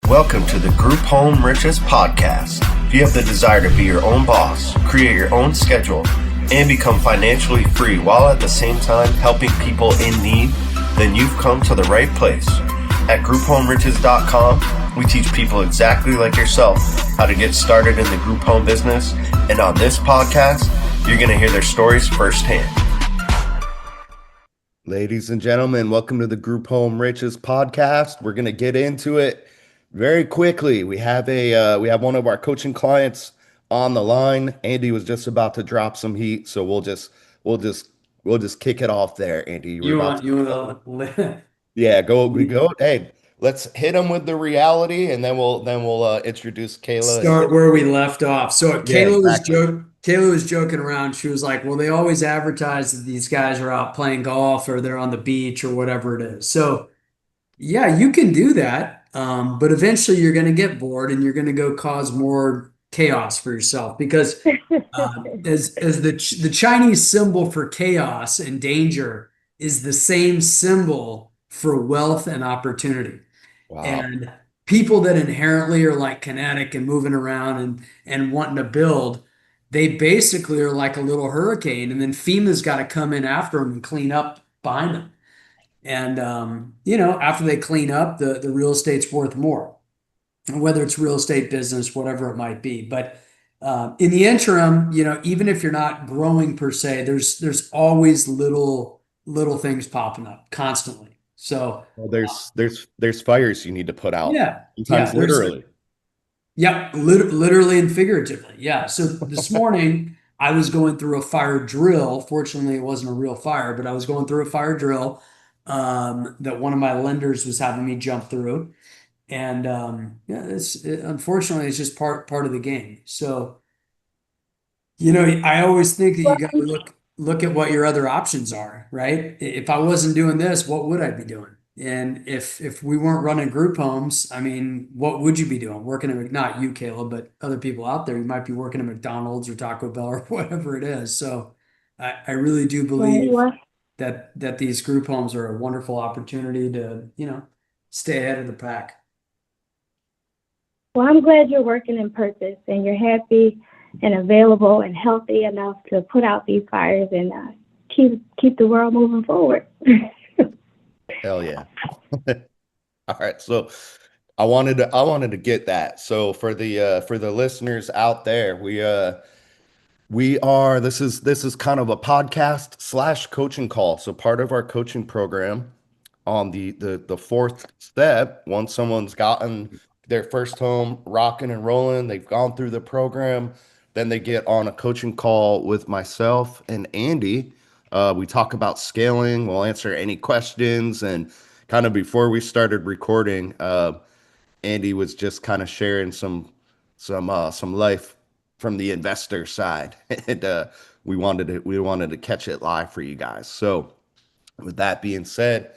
Welcome to the Group Home Riches Podcast. If you have the desire to be your own boss, create your own schedule, and become financially free while at the same time helping people in need, then you've come to the right place. At grouphomeriches.com, we teach people exactly like yourself how to get started in the group home business. And on this podcast, you're going to hear their stories firsthand. Ladies and gentlemen, welcome to the Group Home Riches Podcast. We're going to get into it very quickly. We have one of our coaching clients on the line. Andy was just about to drop some heat, so we'll just kick it off there. Andy, yeah, go. Hey, let's hit them with the reality, and then we'll introduce Kahla. Start where we left off. So Yeah, Kahla was joking around. She was like, "Well, they always advertise that these guys are out playing golf or they're on the beach or whatever it is." So yeah, you can do that, but eventually you're going to get bored and you're going to go cause more chaos for yourself because as the Chinese symbol for chaos and danger is the same symbol for wealth and opportunity. Wow. And people that inherently are like kinetic and moving around and wanting to build, they basically are like a little hurricane, and then FEMA's got to come in after them and clean up behind them. And after they clean up, the real estate's worth more, whether it's real estate business, whatever it might be. But in the interim, even if you're not growing per se, there's always little things popping up constantly. So there's fires you need to put out. Yeah, sometimes literally. Yeah, literally and figuratively. Yeah. So this morning I was going through a fire drill. Fortunately, it wasn't a real fire, but I was going through a fire drill that one of my lenders was having me jump through. And unfortunately, it's just part of the game. So, I always think that you got to look at what your other options are, right? If I wasn't doing this, what would I be doing? And if we weren't running group homes, I mean, what would you be doing? Working at, not you, Kahla, but other people out there, you might be working at McDonald's or Taco Bell or whatever it is. So I really do believe that these group homes are a wonderful opportunity to, stay ahead of the pack. Well, I'm glad you're working in purpose and you're happy and available and healthy enough to put out these fires and keep the world moving forward. Hell yeah. All right. So I wanted to get that. So for the listeners out there, this is kind of a podcast / coaching call. So part of our coaching program on the fourth step, once someone's gotten their first home rocking and rolling, they've gone through the program, then they get on a coaching call with myself and Andy. We talk about scaling. We'll answer any questions. And kind of before we started recording, Andy was just kind of sharing some life from the investor side, and we wanted to catch it live for you guys. So, with that being said,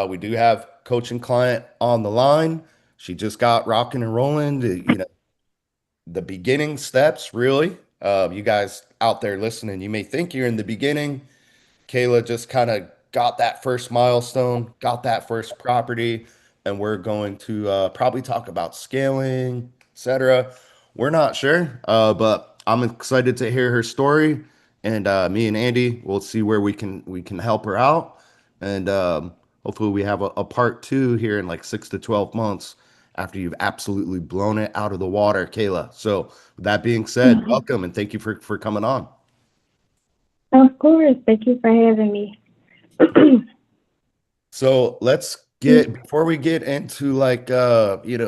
we do have coaching client on the line. She just got rocking and rolling. The beginning steps, really. You guys out there listening, you may think you're in the beginning. Kahla just kind of got that first milestone, got that first property, and we're going to probably talk about scaling, etc. We're not sure, but I'm excited to hear her story, and me and Andy will see where we can help her out, and hopefully we have a part 2 here in like 6 to 12 months after you've absolutely blown it out of the water, Kahla. So with that being said, welcome and thank you for coming on. Of course. Thank you for having me. So before we get into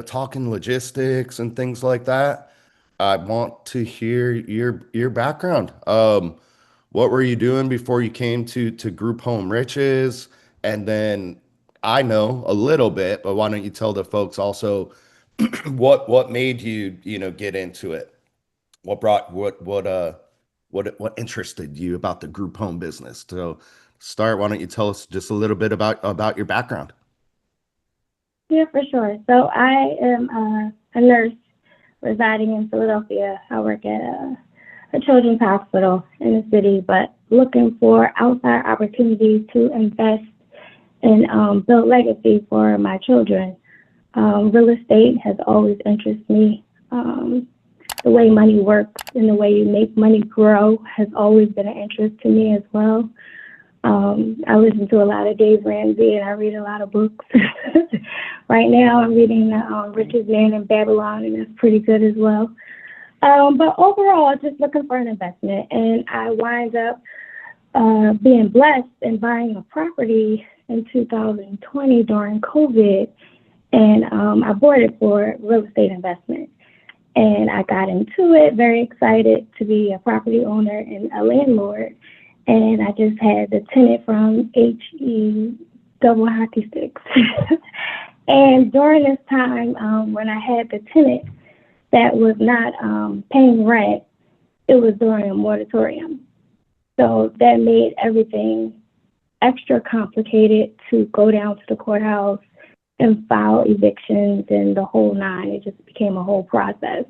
talking logistics and things like that, I want to hear your background. What were you doing before you came to Group Home Riches? And then I know a little bit, but why don't you tell the folks also what made you get into it? What interested you about the group home business? So start, why don't you tell us just a little bit about your background? Yeah, for sure. So I am a nurse residing in Philadelphia. I work at a children's hospital in the city, but looking for outside opportunities to invest and build legacy for my children. Real estate has always interested me. The way money works and the way you make money grow has always been an interest to me as well. I listen to a lot of Dave Ramsey and I read a lot of books. Right now, I'm reading Richest Man in Babylon, and that's pretty good as well. But overall, just looking for an investment, and I wind up being blessed and buying a property in 2020 during COVID, and I bought it for real estate investment. And I got into it, very excited to be a property owner and a landlord. And I just had the tenant from HE double hockey sticks. And during this time, when I had the tenant that was not paying rent, it was during a moratorium. So that made everything extra complicated to go down to the courthouse and file evictions and the whole nine. It just became a whole process,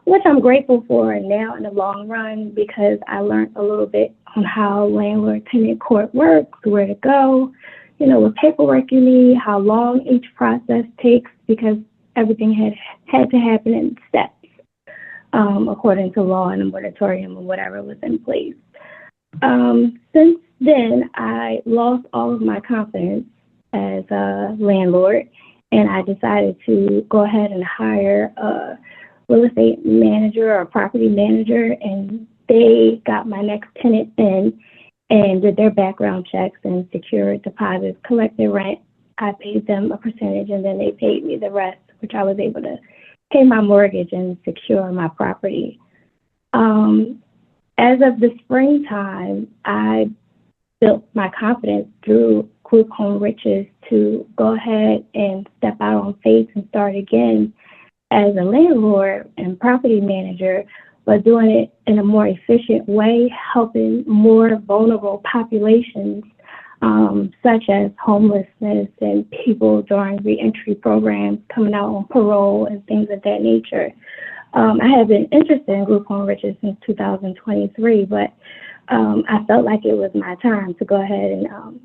which I'm grateful for now in the long run because I learned a little bit on how landlord-tenant court works, where to go, what paperwork you need, how long each process takes, because everything had to happen in steps according to law and the moratorium or whatever was in place. Since then, I lost all of my confidence as a landlord, and I decided to go ahead and hire a real estate manager or property manager, and they got my next tenant in and did their background checks and secured deposits, collected rent. I paid them a percentage, and then they paid me the rest, which I was able to pay my mortgage and secure my property. As of the springtime, I built my confidence through Group Home Riches to go ahead and step out on faith and start again as a landlord and property manager, but doing it in a more efficient way, helping more vulnerable populations, such as homelessness and people during reentry programs coming out on parole and things of that nature. I have been interested in Group Home Riches since 2023, but I felt like it was my time to go ahead and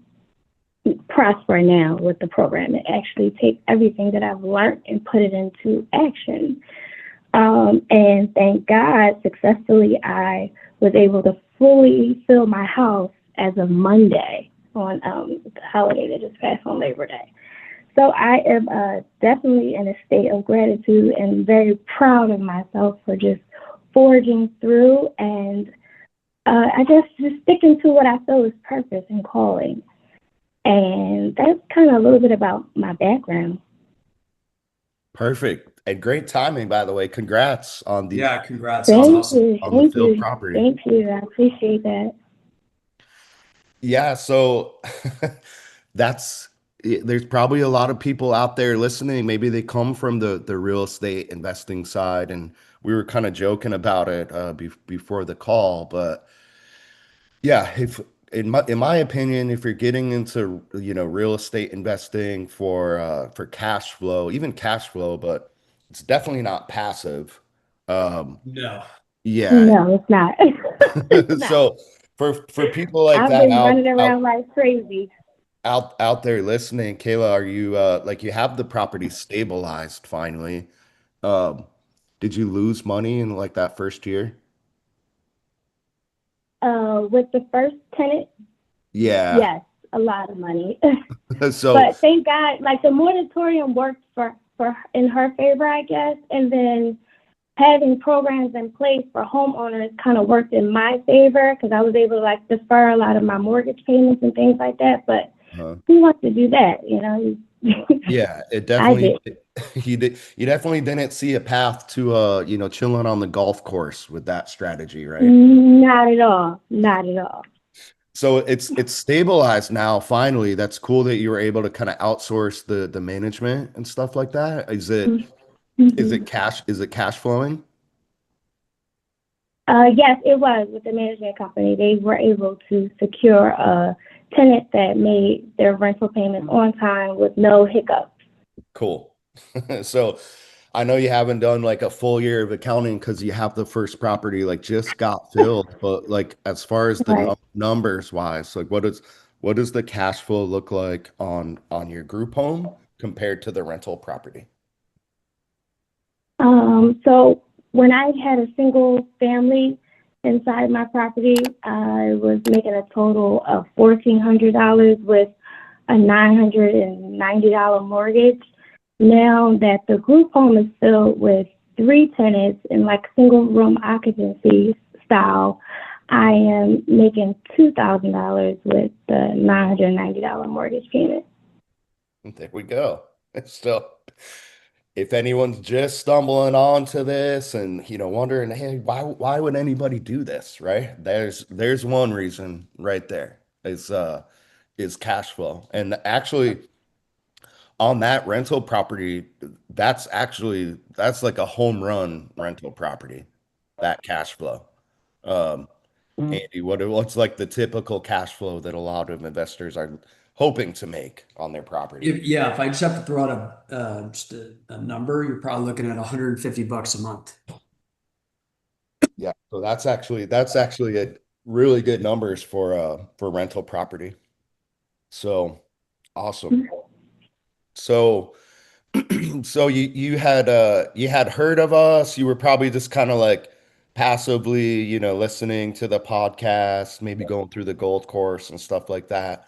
prosper now with the program and actually take everything that I've learned and put it into action. And thank God, successfully, I was able to fully fill my house as of Monday on the holiday that just passed on Labor Day. So I am definitely in a state of gratitude and very proud of myself for just forging through and I guess just sticking to what I feel is purpose and calling. And that's kind of a little bit about my background. Perfect. And great timing, by the way. Congrats on the Yeah, congrats. That's Thank awesome. you. on the Thank field you. property. Thank you. I appreciate that. Yeah, so that's there's probably a lot of people out there listening. Maybe they come from the real estate investing side, and we were kind of joking about it before the call. But yeah, if in my opinion, if you're getting into real estate investing for cash flow, even cash flow, but it's definitely not passive. Um, No. yeah, No, it's not. It's not. so for people like I've that been out running out around like crazy. out there listening, Kayla, are you like you have the property stabilized finally? Um, did you lose money in like that first year? With the first tenant, Yeah. yes, a lot of money. So, But thank God, like the moratorium worked for in her favor, I guess, and then having programs in place for homeowners kind of worked in my favor because I was able to like defer a lot of my mortgage payments and things like that. But uh, who wants to do that? yeah, it I definitely did. you definitely didn't see a path to chilling on the golf course with that strategy, right? Not at all. Not at all. So it's stabilized now finally. That's cool that you were able to kind of outsource the management and stuff like that. Is Mm-hmm. it cash flowing? Yes, it was with the management company. They were able to secure a tenant that made their rental payments on time with no hiccups. Cool. So I know you haven't done like a full year of accounting because you have the first property like just got filled, but like as far as the Right. numbers wise, like what does the cash flow look like on your group home compared to the rental property? So when I had a single family inside my property, I was making a total of $1,400 with a $990 mortgage. Now that the group home is filled with three tenants in like single room occupancy style, I am making $2,000 with the $990 mortgage payment. There we go. It's still, if anyone's just stumbling onto this and wondering, hey, why would anybody do this, right? There's one reason right there is cash flow. And actually on that rental property, that's like a home run rental property, that cash flow. Um, Andy, what's like the typical cash flow that a lot of investors are hoping to make on their property? If I just have to throw out just a number, you're probably looking at $150 a month. Yeah, so that's actually a really good numbers for rental property. So awesome. So so you had heard of us, you were probably just kind of like passively, listening to the podcast, maybe going through the gold course and stuff like that.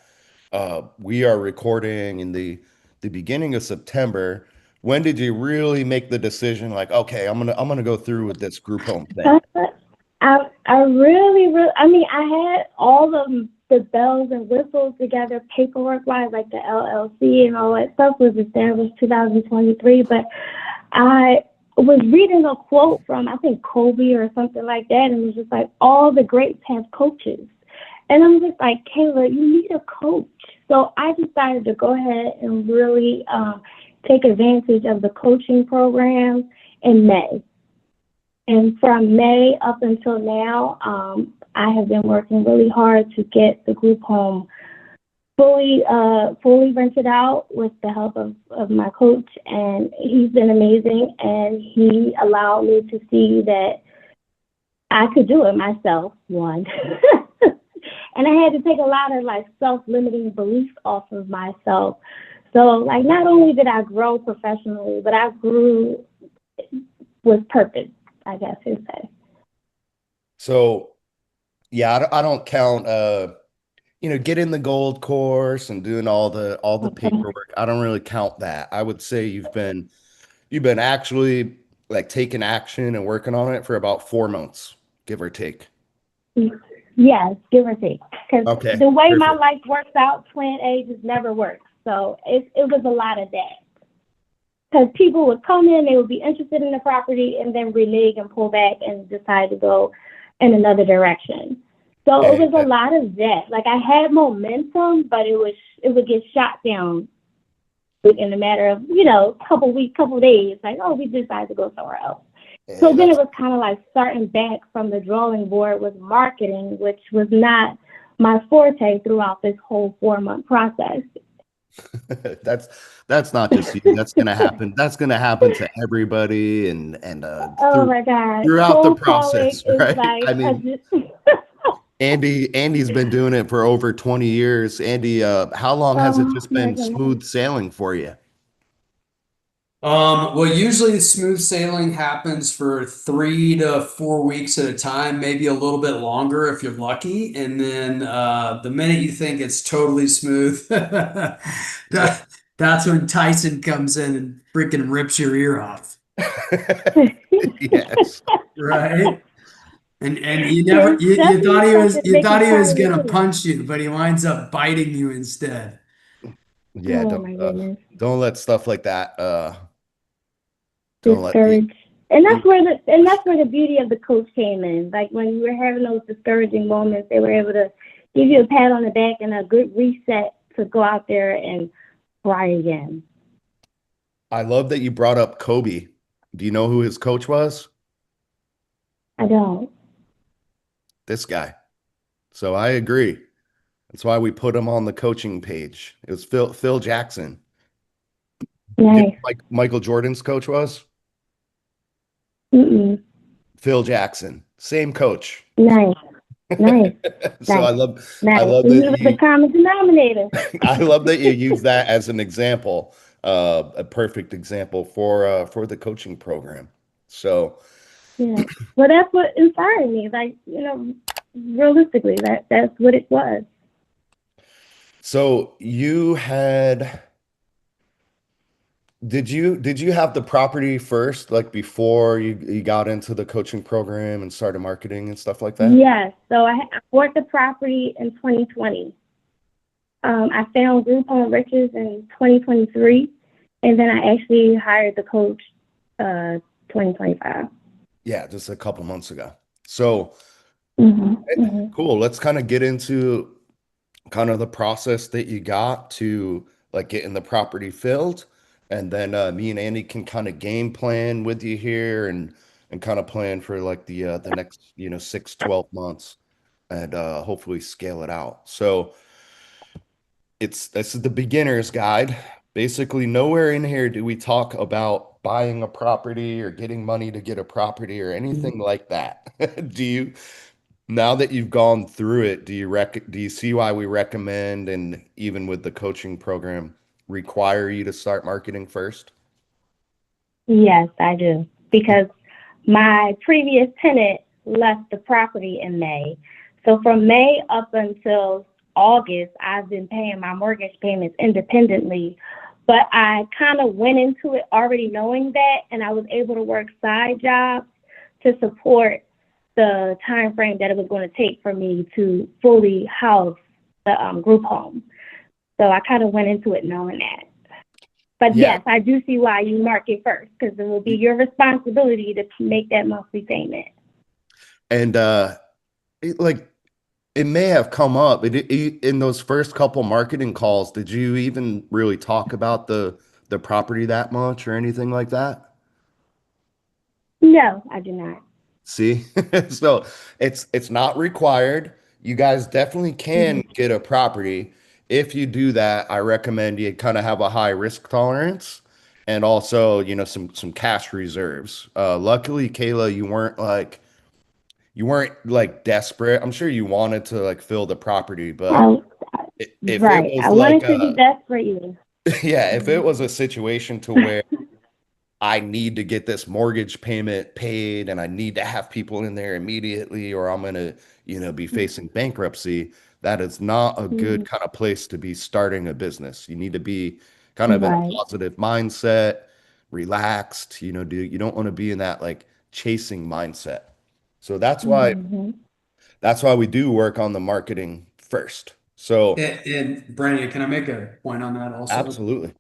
We are recording in the beginning of September. When did you really make the decision like, okay, I'm gonna go through with this group home thing? I really, I mean, I had all of the bells and whistles together, paperwork wise, like the LLC and all that stuff was established 2023. But I was reading a quote from, I think, Kobe or something like that, and it was just like, all the greats have coaches. And I'm just like, Kayla, you need a coach. So I decided to go ahead and really take advantage of the coaching program in May. And from May up until now, I have been working really hard to get the group home fully rented out with the help of my coach. And he's been amazing. And he allowed me to see that I could do it myself, one. And I had to take a lot of like self-limiting beliefs off of myself. So like not only did I grow professionally, but I grew with purpose, I guess you'd say. So yeah, I don't count getting the gold course and doing all the paperwork. I don't really count that. I would say you've been actually like taking action and working on it for about 4 months, give or take. Yes, give or take. Because Okay, the way my perfect. life works out, plan A just never works. So it was a lot of that. Because people would come in, they would be interested in the property, and then renege and pull back and decide to go in another direction. So it Hey, was a lot of that. Like I had momentum, but it would get shot down in a matter of couple weeks, couple days. Like, oh, we decided to go somewhere else. So then it that's was kind of like starting back from the drawing board with marketing, which was not my forte throughout this whole 4-month process. that's that's not just you. That's gonna happen. That's gonna happen to everybody and Oh my God. throughout the Cold calling process, is right? like I mean, Andy's been doing it for over 20 years. Andy, how long has it oh just my been goodness. smooth sailing for you? Well, usually smooth sailing happens for 3 to 4 weeks at a time, maybe a little bit longer if you're lucky. And then the minute you think it's totally smooth, that's when Tyson comes in and freaking rips your ear off. Yes. Right? And you never There's you thought definitely something you making thought he was fun of me gonna too. punch you, but he winds up biting you instead. Yeah, Oh don't my goodness. don't let stuff like that don't let the Discouraged. And that's where the beauty of the coach came in. Like when you were having those discouraging moments, they were able to give you a pat on the back and a good reset to go out there and try again. I love that you brought up Kobe. Do you know who his coach was? I don't. This guy. So I agree. That's why we put him on the coaching page. It was Phil Jackson. Do you know Nice. who Michael Jordan's coach was? Mm-mm. Phil Jackson. Same coach. Nice. Nice. So Nice. I Nice. love So that you were the you common denominator. I love that you use that as an example, a perfect example for the coaching program. So Yeah. Well, that's what inspired me. Like, realistically, that's what it was. so you had did you have the property first, like before you got into the coaching program and started marketing and stuff like that? Yes. So I bought the property in 2020. I found Group Home Riches in 2023, and then I actually hired the coach 2025. Yeah, just a couple months ago. So Mm-hmm. cool. Let's kind of get into kind of the process that you got to like getting the property filled. And then me and Andy can kind of game plan with you here and kind of plan for like the next, 6, 12 months and hopefully scale it out. So this is the beginner's guide. Basically, nowhere in here do we talk about buying a property or getting money to get a property or anything like that. Do you, now that you've gone through it, do you see why we recommend and even with the coaching program require you to start marketing first? Yes, I do. Because my previous tenant left the property in May. So from May up until August, I've been paying my mortgage payments independently. But I kind of went into it already knowing that, and I was able to work side jobs to support the time frame that it was going to take for me to fully house the group home. So I kind of went into it knowing that. But Yeah. yes, I do see why you market first, because it will be your responsibility to make that monthly payment. And like it may have come up in those first couple marketing calls. Did you even really talk about the property that much or anything like that? No, I do not. See? So it's not required. You guys definitely can Mm-hmm. get a property. If you do that, I recommend you kind of have a high risk tolerance and also, some cash reserves. Luckily, Kayla, you weren't like desperate. I'm sure you wanted to like fill the property, but I, if it right. was I like wanted to be desperate. yeah, if Mm-hmm. it was a situation to where I need to get this mortgage payment paid and I need to have people in there immediately or I'm going to, be facing bankruptcy. That is not a good kind of place to be starting a business. You need to be kind of in a Right. positive mindset, relaxed, you don't want to be in that like chasing mindset. So Mm-hmm. that's why we do work on the marketing first. So And Brandon, can I make a point on that also? absolutely.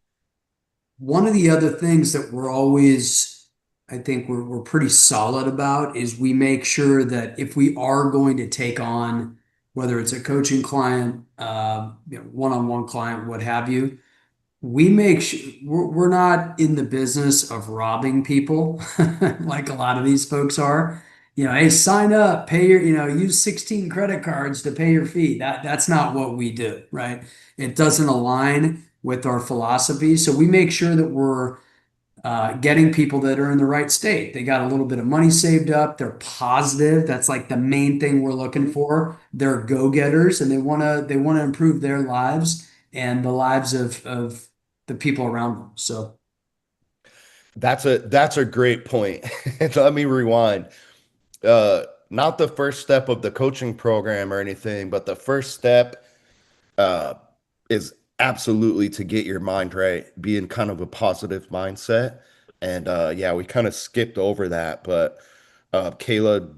One of the other things that we're always, I think we're pretty solid about is we make sure that if we are going to take on, whether it's a coaching client, one-on-one client, what have you, we make sure we're not in the business of robbing people like a lot of these folks are. Hey, sign up, pay your, use 16 credit cards to pay your fee. That's not what we do, right? It doesn't align with our philosophy. So we make sure that we're getting people that are in the right state. They got a little bit of money saved up. They're positive. That's like the main thing we're looking for. They're go-getters and they want to improve their lives and the lives of the people around them. So That's a great point. Let me rewind. Not the first step of the coaching program or anything, but the first step uh, is absolutely to get your mind right, be in kind of a positive mindset. And yeah, we kind of skipped over that, but Kayla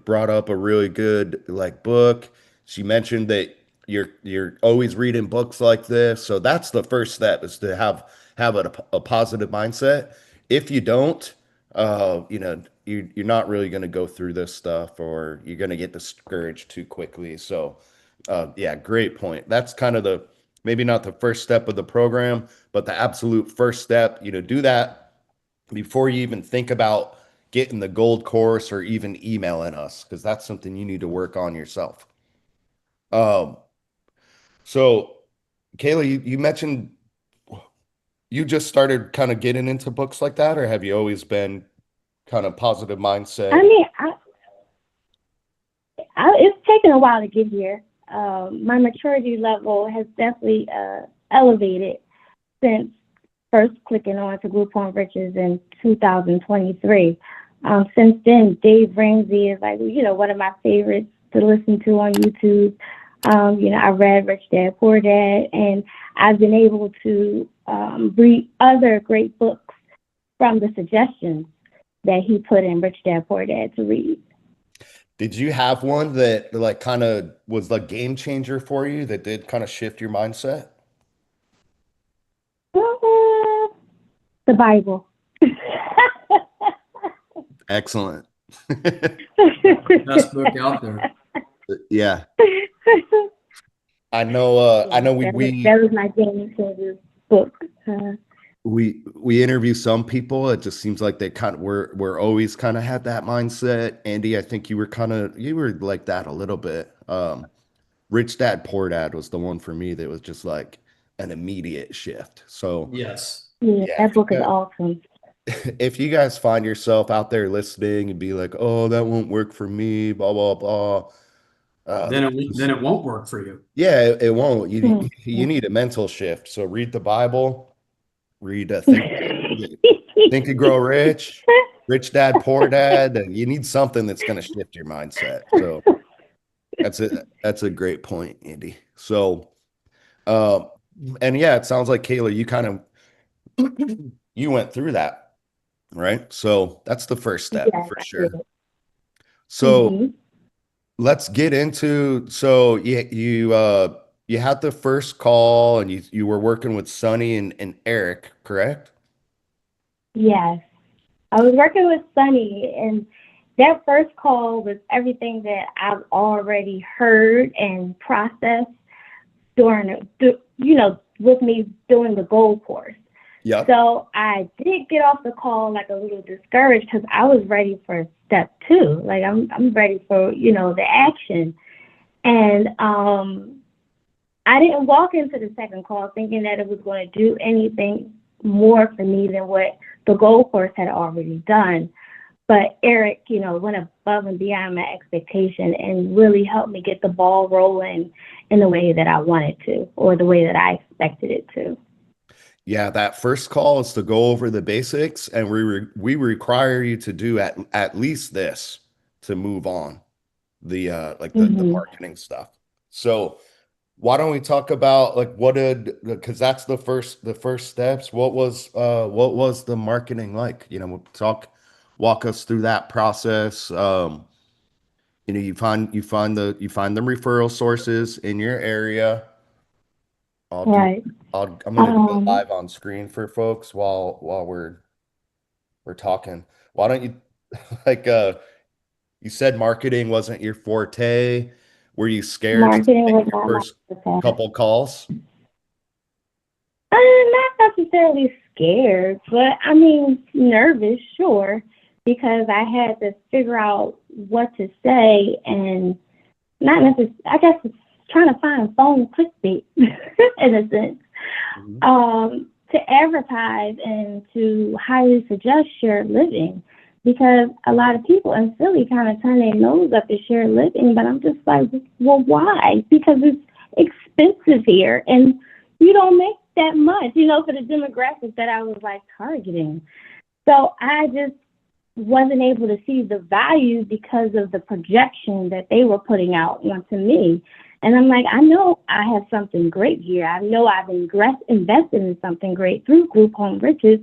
brought up a really good like book. She mentioned that you're always reading books like this, so that's the first step is to have a positive mindset. If you don't, you're not really going to go through this stuff, or you're going to get discouraged too quickly. So, yeah, great point. That's kind of the maybe not the first step of the program, but the absolute first step. Do that before you even think about getting the gold course or even emailing us, because that's something you need to work on yourself. Um, so Kayla, you mentioned you just started kind of getting into books like that, or have you always been kind of positive I mindset? mean, it's taken a while to get here. My maturity level has definitely elevated since first clicking on to Group Home Riches in 2023. Since then, Dave Ramsey is like, one of my favorites to listen to on YouTube. I read Rich Dad Poor Dad, and I've been able to read other great books from the suggestions that he put in Rich Dad Poor Dad to read. Did you have one that like kind of was the game changer for you that did kind of shift your mindset? The Bible. Excellent. Best book out there. Yeah. I know that was my game changer book. We interview some people. It just seems like they kind of we're always kind of had that mindset. Andy, I think you were like that a little bit. Rich Dad Poor Dad was the one for me that was just like an immediate shift. So Yes. Yeah, yeah, that book is awesome. if you guys find yourself out there listening and be like, oh, that won't work for me, blah blah blah. Then it won't work for you. Yeah, it won't. You Mhm. need a mental shift. So read the Bible, read Think and Grow Rich, Rich Dad Poor Dad. You need something that's going to shift your mindset. So that's a great point, Andy. So uh, and yeah, it sounds like Kahla, you kind of you went through that, right? So that's the first step Yes, for I sure. did. So Mhm. let's get into you had the first call and you were working with Sonny and Eric, correct? Yes. I was working with Sunny, and that first call was everything that I've already heard and processed with me doing the gold course. Yep. So I did get off the call like a little discouraged because I was ready for step 2. Like I'm ready for, the action. And I didn't walk into the second call thinking that it was going to do anything more for me than what the gold course had already done. But Eric, went above and beyond my expectation and really helped me get the ball rolling in the way that I wanted to, or the way that I expected it to. Yeah, that first call is to go over the basics, and we require you to do at least this to move on like the Mm-hmm. marketing stuff. So why don't we talk about like because that's the first steps. What was the marketing like? Walk us through that process. You find the referral sources in your area. I'll do Right. I'm gonna do it Um, live on screen for folks while we're talking. Why don't you like you said marketing wasn't your forte. Were you scared to Marketing take was your not my first forte. couple calls? I'm not necessarily scared, but I mean, nervous, sure, because I had to figure out what to say and not necessarily, I guess it's trying to find phone clickbait in a sense, Mhm. to advertise and to highly suggest shared living. Because a lot of people in Philly kind of turn their nose up at shared living, but I'm just like, well, why? Because it's expensive here, and you don't make that much, for the demographic that I was like targeting. So I just wasn't able to see the value because of the projection that they were putting out onto me. And I'm like, I know I have something great here. I know I've invested in something great through Group Home Riches.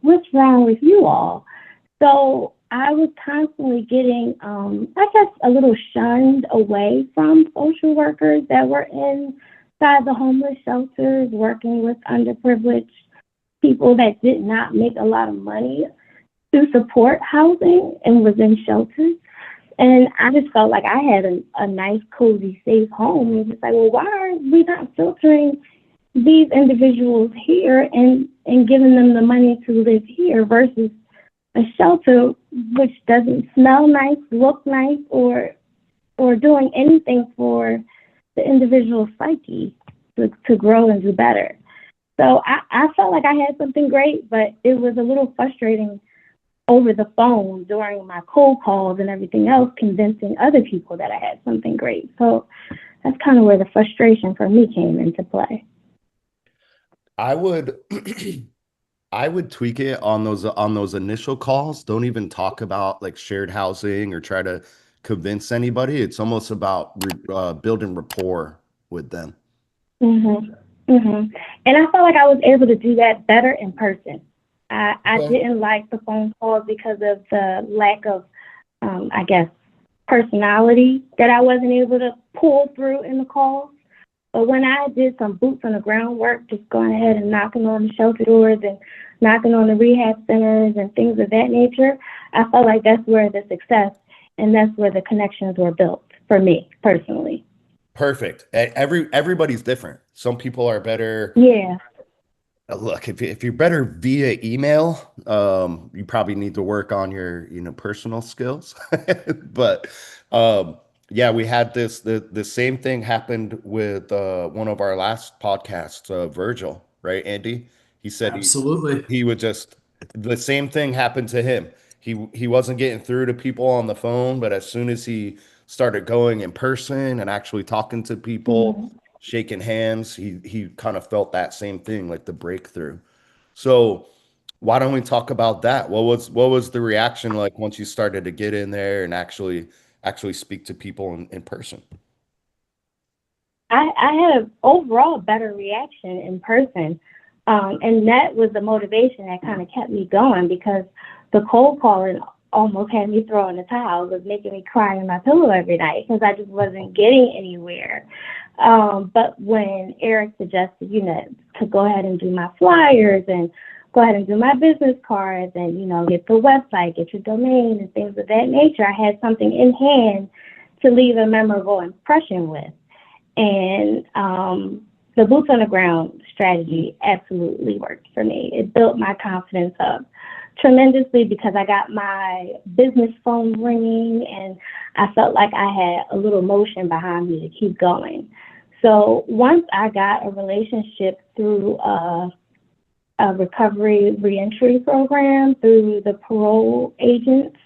What's wrong with you all? So I was constantly getting, I guess, a little shunned away from social workers that were inside the homeless shelters, working with underprivileged people that did not make a lot of money to support housing and was in shelters. And I just felt like I had a nice, cozy, safe home. And it's like, well, why are we not filtering these individuals here and giving them the money to live here versus a shelter which doesn't smell nice, look nice, or doing anything for the individual psyche to grow and do better. So I felt like I had something great, but it was a little frustrating over the phone during my cold calls and everything else, convincing other people that I had something great. So that's kind of where the frustration for me came into play. I would I would tweak it on those initial calls. Don't even talk about like shared housing or try to convince anybody. It's almost about building rapport with them. Mm-hmm. Mm-hmm. And I felt like I was able to do that better in person. I Okay. didn't like the phone calls because of the lack of, I guess, personality that I wasn't able to pull through in the calls. But when I did some boots on the ground work, just going ahead and knocking on the shelter doors and knocking on the rehab centers and things of that nature, I felt like that's where the success and that's where the connections were built for me personally. Perfect. Everybody's different. Some people are better. Yeah. Look, if you're better via email, you probably need to work on your, personal skills. But yeah, we had the same thing happened with one of our last podcasts, Virgil, right, Andy? He said Absolutely. he would just the same thing happened to him. He wasn't getting through to people on the phone, but as soon as he started going in person and actually talking to people, Mhm. shaking hands, he kind of felt that same thing, like the breakthrough. So why don't we talk about that? What was the reaction like once you started to get in there and actually speak to people in person? I had an overall better reaction in person. And that was the motivation that kind of kept me going because the cold calling almost had me throwing the towel. It was making me cry in my pillow every night because I just wasn't getting anywhere. But when Eric suggested, to go ahead and do my flyers and go ahead and do my business cards and, get the website, get your domain and things of that nature, I had something in hand to leave a memorable impression with. And the boots on the ground strategy absolutely worked for me. It built my confidence up tremendously because I got my business phone ringing and I felt like I had a little motion behind me to keep going. So once I got a relationship through a recovery reentry program through the parole agents,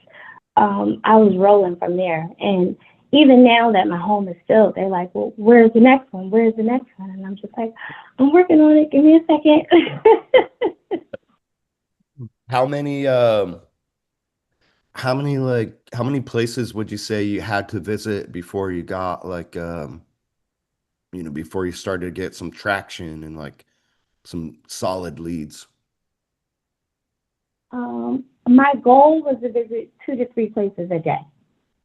I was rolling from there. And even now that my home is filled, they're like, well, where's the next one? Where's the next one? And I'm just like, I'm working on it. Give me a second. How many how many places would you say you had to visit before you got like before you started to get some traction and like some solid leads? My goal was to visit 2 to 3 places a day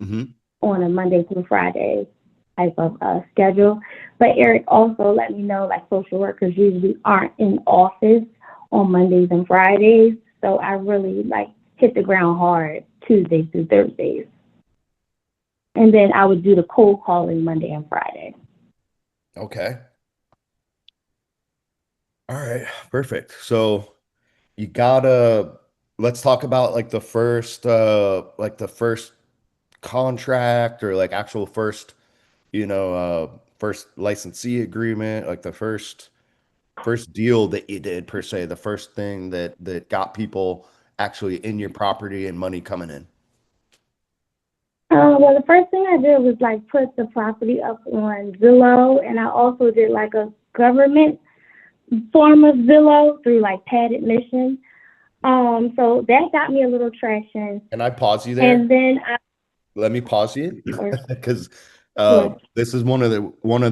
Hmm. on a Monday through Friday type of schedule. But Eric also let me know like social workers usually aren't in office on Mondays and Fridays. So I really like hit the ground hard Tuesdays through Thursdays. And then I would do the cold calling Monday and Friday. Okay. All right. Perfect. So you gotta let's talk about like the first contract or like actual first licensee agreement, like the first deal that you did per se, the first thing that got people actually in your property and money coming in. Well, the first thing I did was like put the property up on Zillow, and I also did like a government form of Zillow through like paid admission. So that got me a little traction. Can I pause you there? And then Let me pause you sure, because sure, this is one of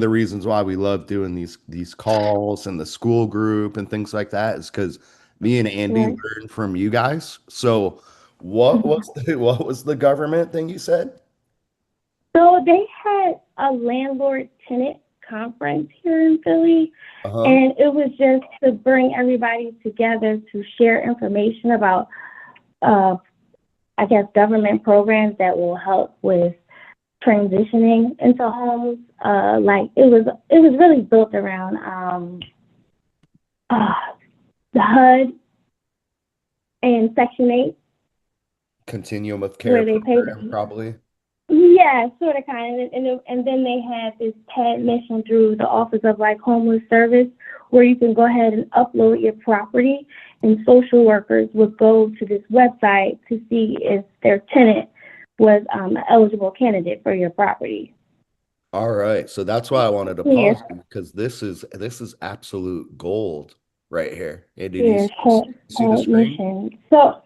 the reasons why we love doing these calls and the school group and things like that is because me and Andy sure. learned from you guys. So what was the government thing you said? So they had a landlord tenant conference here in Philly, Uh-huh. and it was just to bring everybody together to share information about, uh, I guess, government programs that will help with transitioning into homes. Like it was really built around uh, the HUD and Section 8, Continuum of care where they pay. program, probably. Yeah, sort of, kind of, and then they had this TAD mission through the Office of like Homeless Service, where you can go ahead and upload your property, and social workers would go to this website to see if their tenant was an eligible candidate for your property. All right. So that's why I wanted to Yeah. pause you because this is absolute gold right here. Hey, did Here, you see the screen? admission. So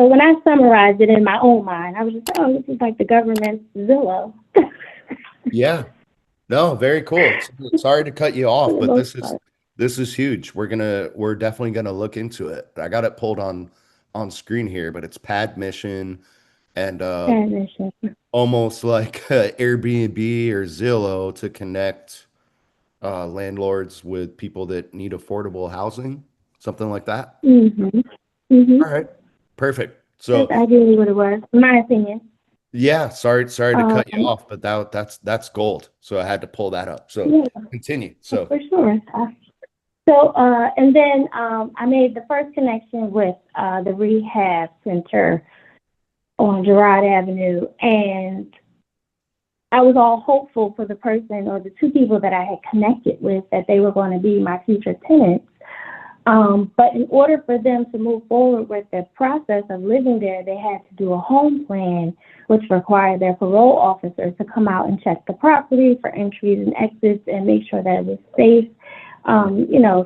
when I summarized it in my own mind, I was just, oh, this is like the government's Zillow Yeah. No, very cool. Sorry to cut you for off, the but most part. this is huge. We're definitely gonna look into it. I got it pulled on screen here, but it's pad mission and Admission. almost like Airbnb or Zillow to connect landlords with people that need affordable housing, something like that. Mm-hmm. Mm-hmm. All right, perfect. That's So ideally what it was, in my opinion. yeah, sorry to cut you Um, off, but that's gold. So I had to pull that up. So yeah, continue. So for sure. And then I made the first connection with the rehab center on Girard Avenue, and I was all hopeful for the person or the two people that I had connected with that they were going to be my future tenants. But in order for them to move forward with the process of living there, they had to do a home plan, which required their parole officer to come out and check the property for entries and exits and make sure that it was safe.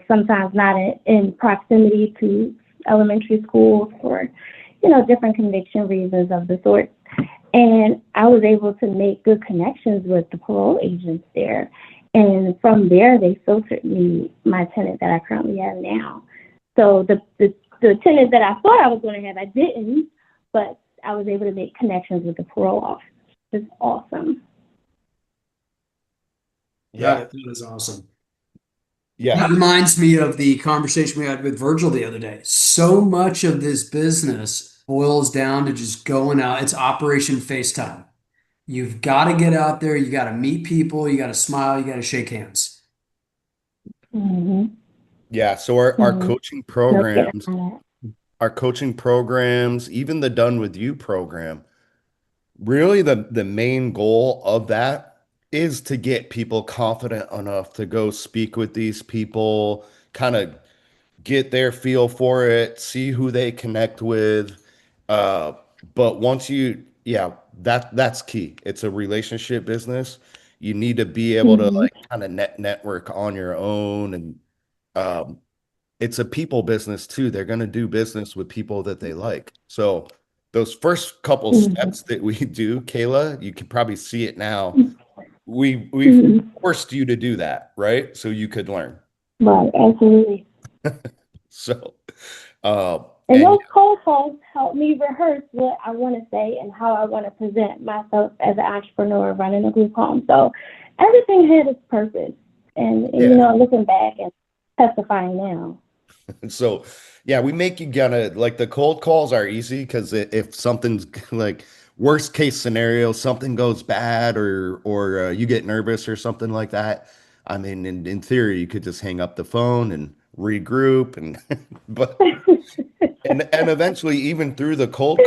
Sometimes not in proximity to elementary schools for, different conviction reasons of the sort. And I was able to make good connections with the parole agents there. And from there, they filtered me my tenant that I currently have now. So the tenant that I thought I was going to have, I didn't, but I was able to make connections with the parole officer. It's awesome. yeah, That is awesome. yeah, That reminds me of the conversation we had with Virgil the other day. So much of this business boils down to just going out. It's Operation FaceTime. You've got to get out there. You got to meet people. You got to smile. You got to shake hands. Mm-hmm. yeah. So our Mm-hmm. coaching No kidding programs, on that. even the Done With You program, really the main goal of that is to get people confident enough to go speak with these people, kind of get their feel for it, see who they connect with. Uh, but once yeah, that's key. It's a relationship business. You need to be able to Mm-hmm. like kind of network on your own, and um, it's a people business too. They're going to do business with people that they like. So those first couple steps that we do, Kayla, you can probably see it now. We've Mm-hmm. forced you to do that, right? So you could learn. Right, absolutely. So, And and those cold calls help me rehearse what I want to say and how I want to present myself as an entrepreneur running a group home. So everything had its purpose. yeah, Looking back and testifying now. so yeah, we make you gonna like the cold calls are easy because if something's like worst case scenario, something goes bad or you get nervous or something like that. I mean, in theory, you could just hang up the phone and regroup and but and eventually even through the goal,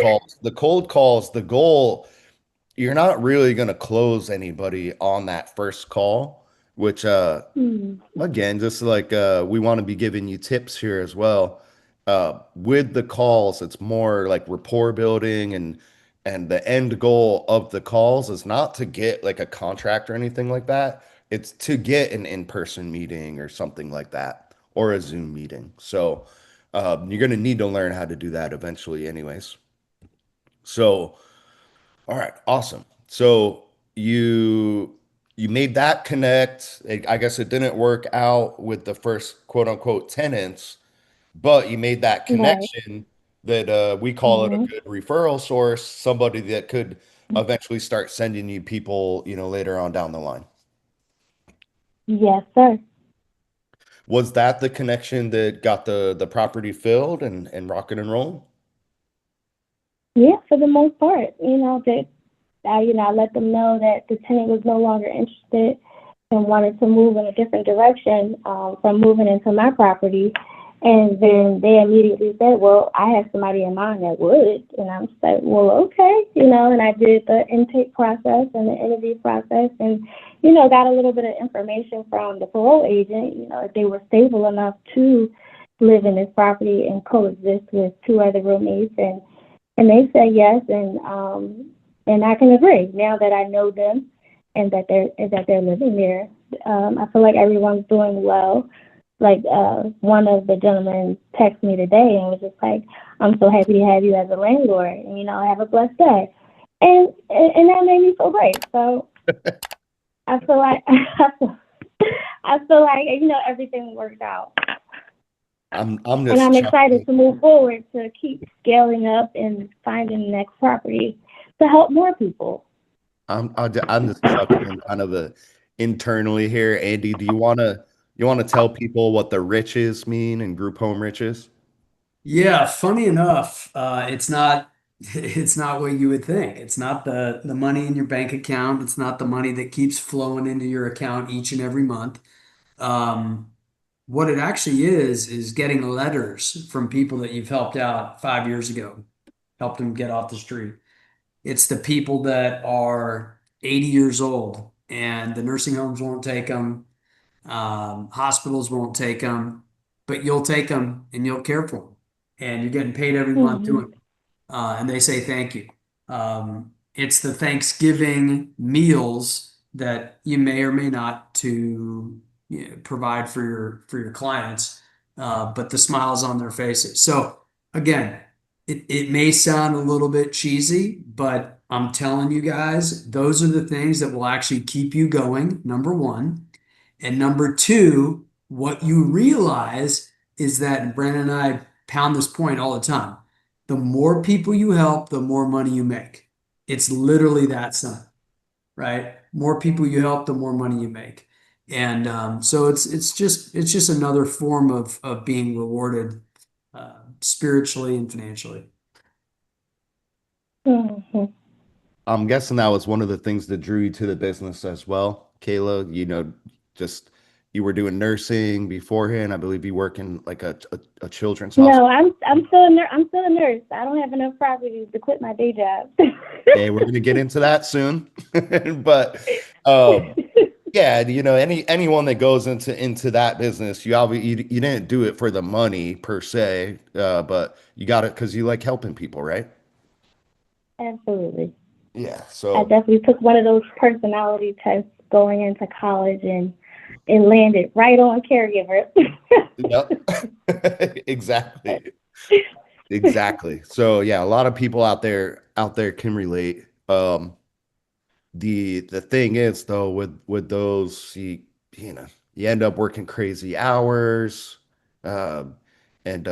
you're not really going to close anybody on that first call, which Hmm. again, just like we want to be giving you tips here as well. With the calls, it's more like rapport building and the end goal of the calls is not to get like a contract or anything like that. It's to get an in-person meeting or something like that or a Zoom meeting. So you're going to need to learn how to do that eventually anyways. So all right, awesome. So you made that connect. I guess it didn't work out with the first quote unquote tenants, but you made that Right. connection that we call it a Hmm. good referral source, somebody that could eventually start sending you people, later on down the line. Yes, sir. Was that the connection that got the property filled and rocking and rolling? Yeah, for the most part, I let them know that the tenant was no longer interested and wanted to move in a different direction from moving into my property. And then they immediately said, well, I have somebody in mind that would. And I'm just like, well, okay. And I did the intake process and the interview process and, got a little bit of information from the parole agent, if they were stable enough to live in this property and coexist with two other roommates. And they said yes. And I can agree now that I know them and that they're living there. I feel like everyone's doing well. Like one of the gentlemen texted me today and was just like, "I'm so happy to have you as a landlord, and have a blessed day," and that made me feel great. So I feel like I feel like everything worked out, I'm and just I'm excited chuckling. to move forward to keep scaling up and finding the next property to help more people. I'm just chuckling kind of internally here. Andy, do you wanna tell people what the riches mean in group home riches? Yeah, funny enough, it's not it's not what you would think. It's not the money in your bank account. It's not the money that keeps flowing into your account each and every month. Um, what it actually is getting letters from people that you've helped out 5 years ago, helped them get off the street. It's the people that are 80 years old and the nursing homes won't take them, hospitals won't take them, but you'll take them and you'll care for them, and you're getting paid every month Hmm. doing it. And they say thank you. It's the Thanksgiving meals that you may or may not to provide for your clients, but the smiles on their faces. So again, it may sound a little bit cheesy, but I'm telling you guys, those are the things that will actually keep you going. Number one. And number two, what you realize is that, and Brandon and I pound this point all the time, the more people you help, the more money you make. It's literally that simple, right? More people you help, the more money you make. And so it's just another form of being rewarded spiritually and financially. Hmm. I'm guessing that was one of the things that drew you to the business as well, Kayla. Just you were doing nursing beforehand. I believe you work in like a children's No, hospital. I'm still a nurse. I don't have enough properties to quit my day job. Okay, we're gonna get into that soon. But um, yeah, anyone that goes into that business, you didn't do it for the money per se, but you got it because you like helping people, right? Absolutely. Yeah. I So, definitely took one of those personality tests going into college and landed right on caregiver. yep. Exactly. Exactly. So yeah, a lot of people out there can relate. The thing is though, with those, you know, you end up working crazy hours, um, and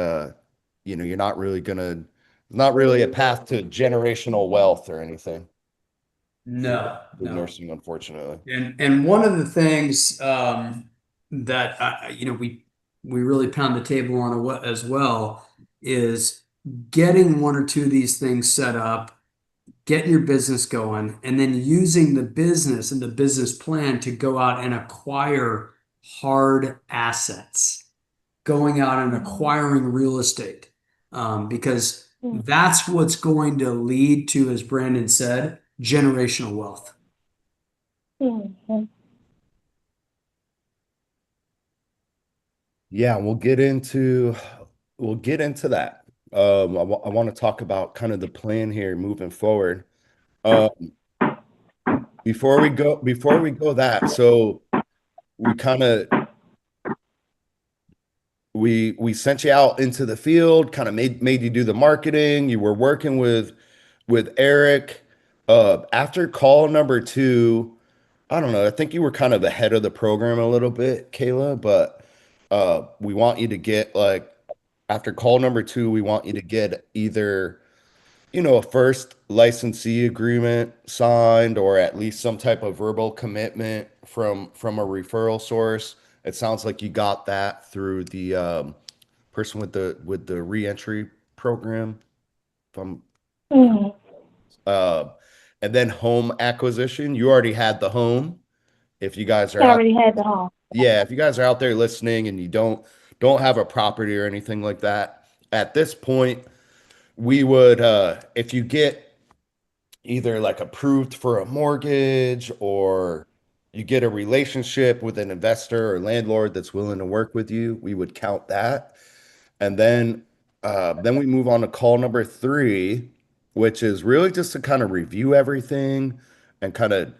you're not really a path to generational wealth or anything No, with no. nursing, unfortunately. And one of the things that we really pound the table on as well is getting one or two of these things set up, getting your business going, and then using the business and the business plan to go out and acquire hard assets, going out and acquiring real estate, because that's what's going to lead to, as Brandon said, generational wealth. Mhm. Yeah, we'll get into that. I want to talk about kind of the plan here moving forward. Um, before we go that, so we kind of we sent you out into the field, kind of made you do the marketing. You were working with Eric. After call number two, I don't know. I think you were kind of ahead of the program a little bit, Kayla, but we want you to get like after call number two, we want you to get either a first licensee agreement signed or at least some type of verbal commitment from a referral source. It sounds like you got that through the person with the reentry program. From Mhm. uh, and then home acquisition. You already had the home. If you guys I are out, already had the home. yeah, if you guys are out there listening and you don't have a property or anything like that, at this point, we would if you get either like approved for a mortgage or you get a relationship with an investor or landlord that's willing to work with you, we would count that. And then we move on to call number three, which is really just to kind of review everything and kind of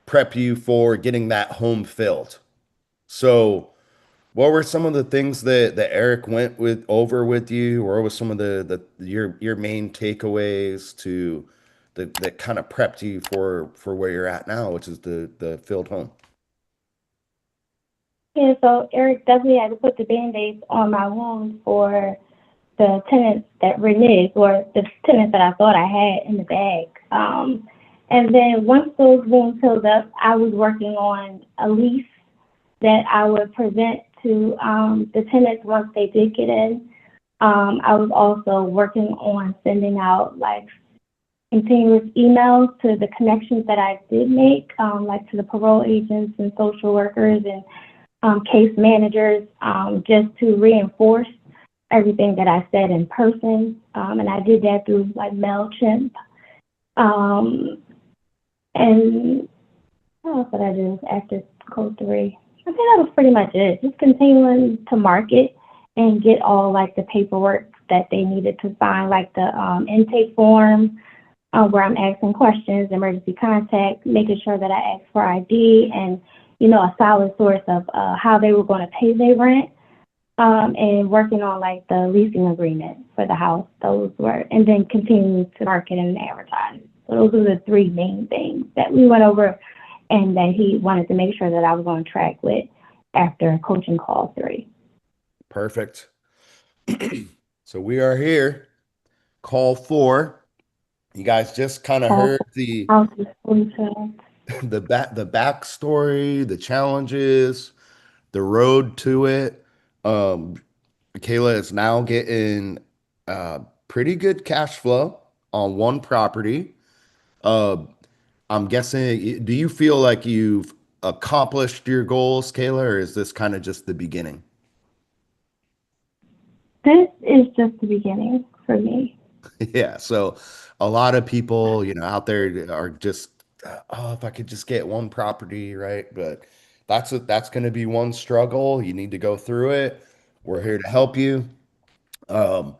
prep you for getting that home filled. So what were some of the things that Eric went with over with you, or what was some of the your main takeaways to that kind of prepped you for where you're at now, which is the field home? Yeah, so Eric definitely had to put the band-aids on my wounds for the tenants that reneged, or the tenants that I thought I had in the bag. And then once those wounds healed up, I was working on a lease that I would present to the tenants once they did get in. I was also working on sending out like continuous emails to the connections that I did make, like to the parole agents and social workers and case managers, just to reinforce everything that I said in person. And I did that through like MailChimp. Um, and what else did I do after code three? I think that was pretty much it. Just continuing to market and get all like the paperwork that they needed to sign, like the intake form, where I'm asking questions, emergency contact, making sure that I ask for ID and, a solid source of how they were going to pay their rent, and working on like the leasing agreement for the house. Those were, and then continue to market and advertise. So those are the three main things that we went over and that he wanted to make sure that I was on track with after coaching call three. Perfect. So we are here. Call four. You guys just kind of Call heard for houses fully filled. the backstory, the challenges, the road to it. Um, Kayla is now getting pretty good cash flow on one property. Uh, I'm guessing, do you feel like you've accomplished your goals, Kayla, or is this kind of just the beginning? This is just the beginning for me. Yeah. So a lot of people, out there are just, oh, if I could just get one property, right? But that's going to be one struggle. You need to go through it. We're here to help you. Um,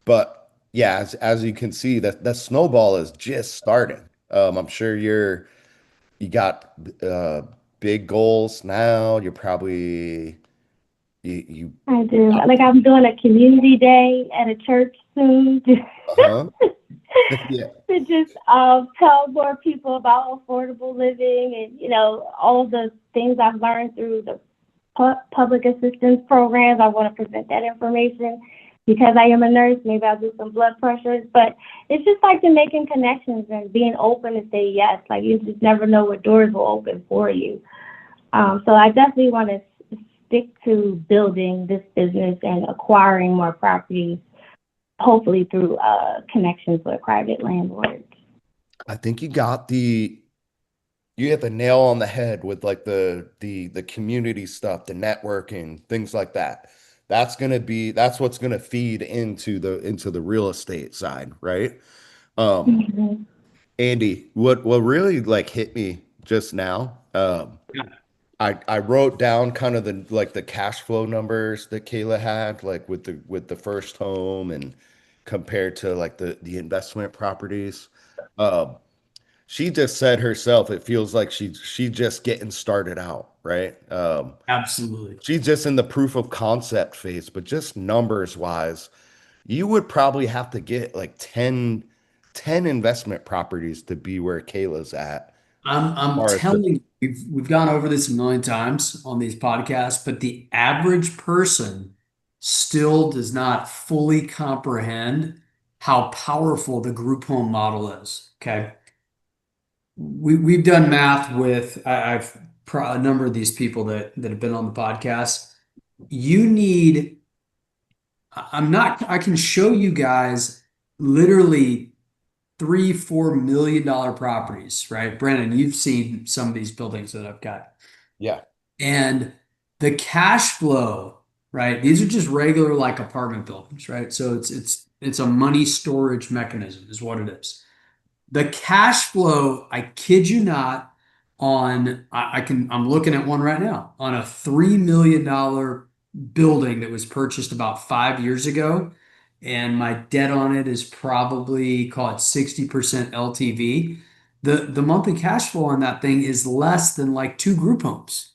but yeah, as you can see, that snowball is just starting. I'm sure you got uh big goals now. You're probably you I do. Like I'm doing a community day at a church soon uh-huh. Yeah. to just tell more people about affordable living and all the things I've learned through the public assistance programs. I want to present that information because I am a nurse. Maybe I'll do some blood pressures, but it's just like the making connections and being open to say yes. Like you just never know what doors will open for you. So I definitely want to stick to building this business and acquiring more properties, hopefully through connections with private landlords. I think you hit the nail on the head with like the community stuff, the networking, things like that. That's what's gonna feed into the real estate side, right? Um, Mm-hmm. Andy, what really like hit me just now, I wrote down kind of the cash flow numbers that Kayla had, like with the first home and compared to like the investment properties. Um, she just said herself, it feels like she just getting started out, right? Absolutely. She's just in the proof of concept phase, but just numbers wise, you would probably have to get like ten investment properties to be where Kayla's at. I'm Or the telling you, we've gone over this a million times on these podcasts, but the average person still does not fully comprehend how powerful the group home model is. Okay. We've done math with I've a number of these people that have been on the podcast. You need, I'm not, I can show you guys literally 3, $4 million properties, right? Brandon, you've seen some of these buildings that I've got. yeah. And the cash flow, right? These are just regular like apartment buildings, right? So it's a money storage mechanism, is what it is. The cash flow, I kid you not, I'm looking at one right now on a $3 million building that was purchased about 5 years ago. And my debt on it is probably, call it 60% LTV. The monthly cash flow on that thing is less than like two group homes.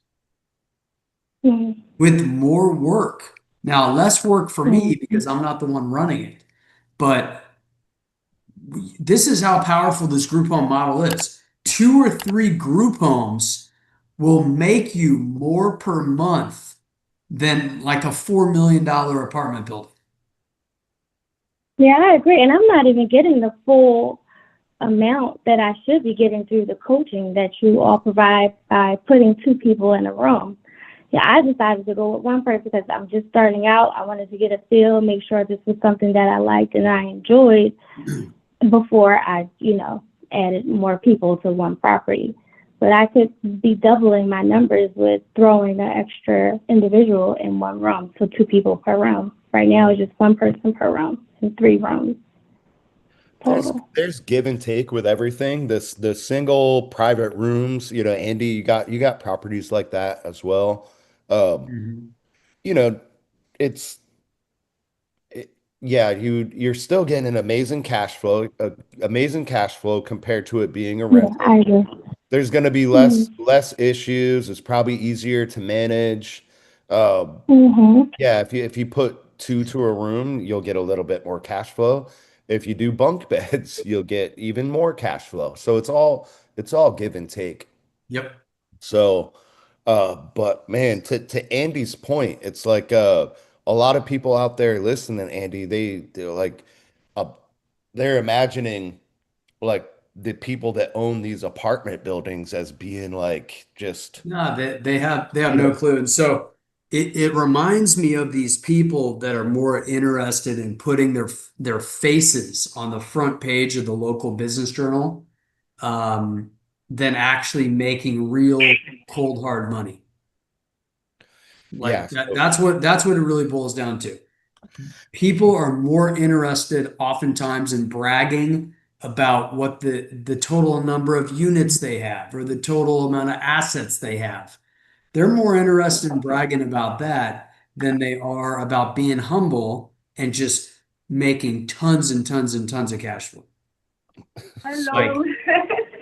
Mhm. with more work. Now, less work for me Mhm. because I'm not the one running it, but this is how powerful this group home model is. 2 or 3 group homes will make you more per month than like a $4 million apartment building. Yeah, I agree. And I'm not even getting the full amount that I should be getting through the coaching that you all provide by putting 2 people in a room. Yeah, I decided to go with one person because I'm just starting out. I wanted to get a feel, make sure this was something that I liked and I enjoyed before I, added more people to one property. But I could be doubling my numbers with throwing an extra individual in one room, so 2 people per room. Right now, it's just one person per room in 3 rooms There's total. there's give and take with everything. The single private rooms, Andy, you got properties like that as well. Um, Mhm. you know, it's yeah, you're still getting an amazing cash flow compared to it being a Yeah, rental. I agree. There's going to be less Mm-hmm. less issues. It's probably easier to manage. Um, Mm-hmm. yeah, if you put two to a room, you'll get a little bit more cash flow. If you do bunk beds, you'll get even more cash flow. So it's all give and take. Yep. So, but man, to Andy's point, it's like a lot of people out there listening, Andy, they're like uh, they're imagining like the people that own these apartment buildings as being like just No, they have you no know clue. And so it reminds me of these people that are more interested in putting their faces on the front page of the local business journal um, than actually making real cold hard money. yeah. Like that, So that's what it really boils down to. People are more interested oftentimes in bragging about what the total number of units they have or the total amount of assets they have. They're more interested in bragging about that than they are about being humble and just making tons and tons and tons of cash flow. Hello. Like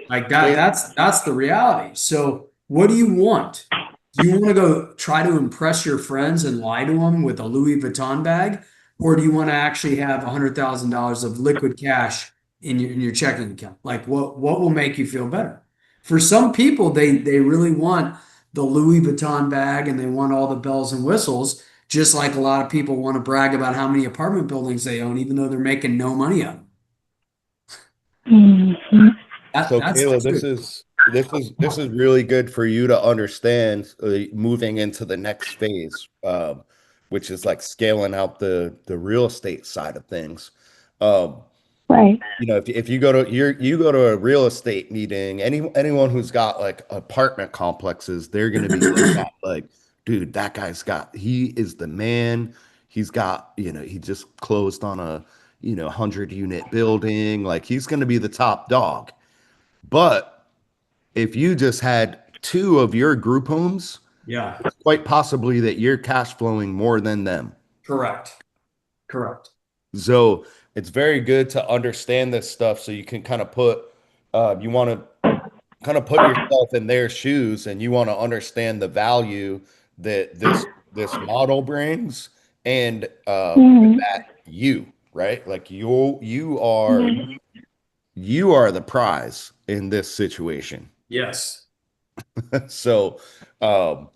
like that, and that's the reality. So what do you want? Do you want to go try to impress your friends and lie to them with a Louis Vuitton bag? Or do you want to actually have $100,000 of liquid cash in your checking account? Like what will make you feel better? For some people, they really want the Louis Vuitton bag and they want all the bells and whistles, just like a lot of people want to brag about how many apartment buildings they own, even though they're making no money on them. Mm-hmm. so That's the Kayla, this truth. is this is this is really good for you to understand moving into the next phase, which is like scaling out the real estate side of things. Um, Right. if you go to a real estate meeting, anyone who's got like apartment complexes, they're gonna be looked at like, dude, he is the man. He just closed on a 100-unit building. Like he's gonna be the top dog. But if you just had two of your group homes, Yeah, it's quite possibly that you're cash flowing more than them. correct. Correct. So it's very good to understand this stuff so you can kind of you want to kind of put yourself in their shoes and you want to understand the value that this model brings and with Mm-hmm. that right? Like you are the prize in this situation. Yes. So um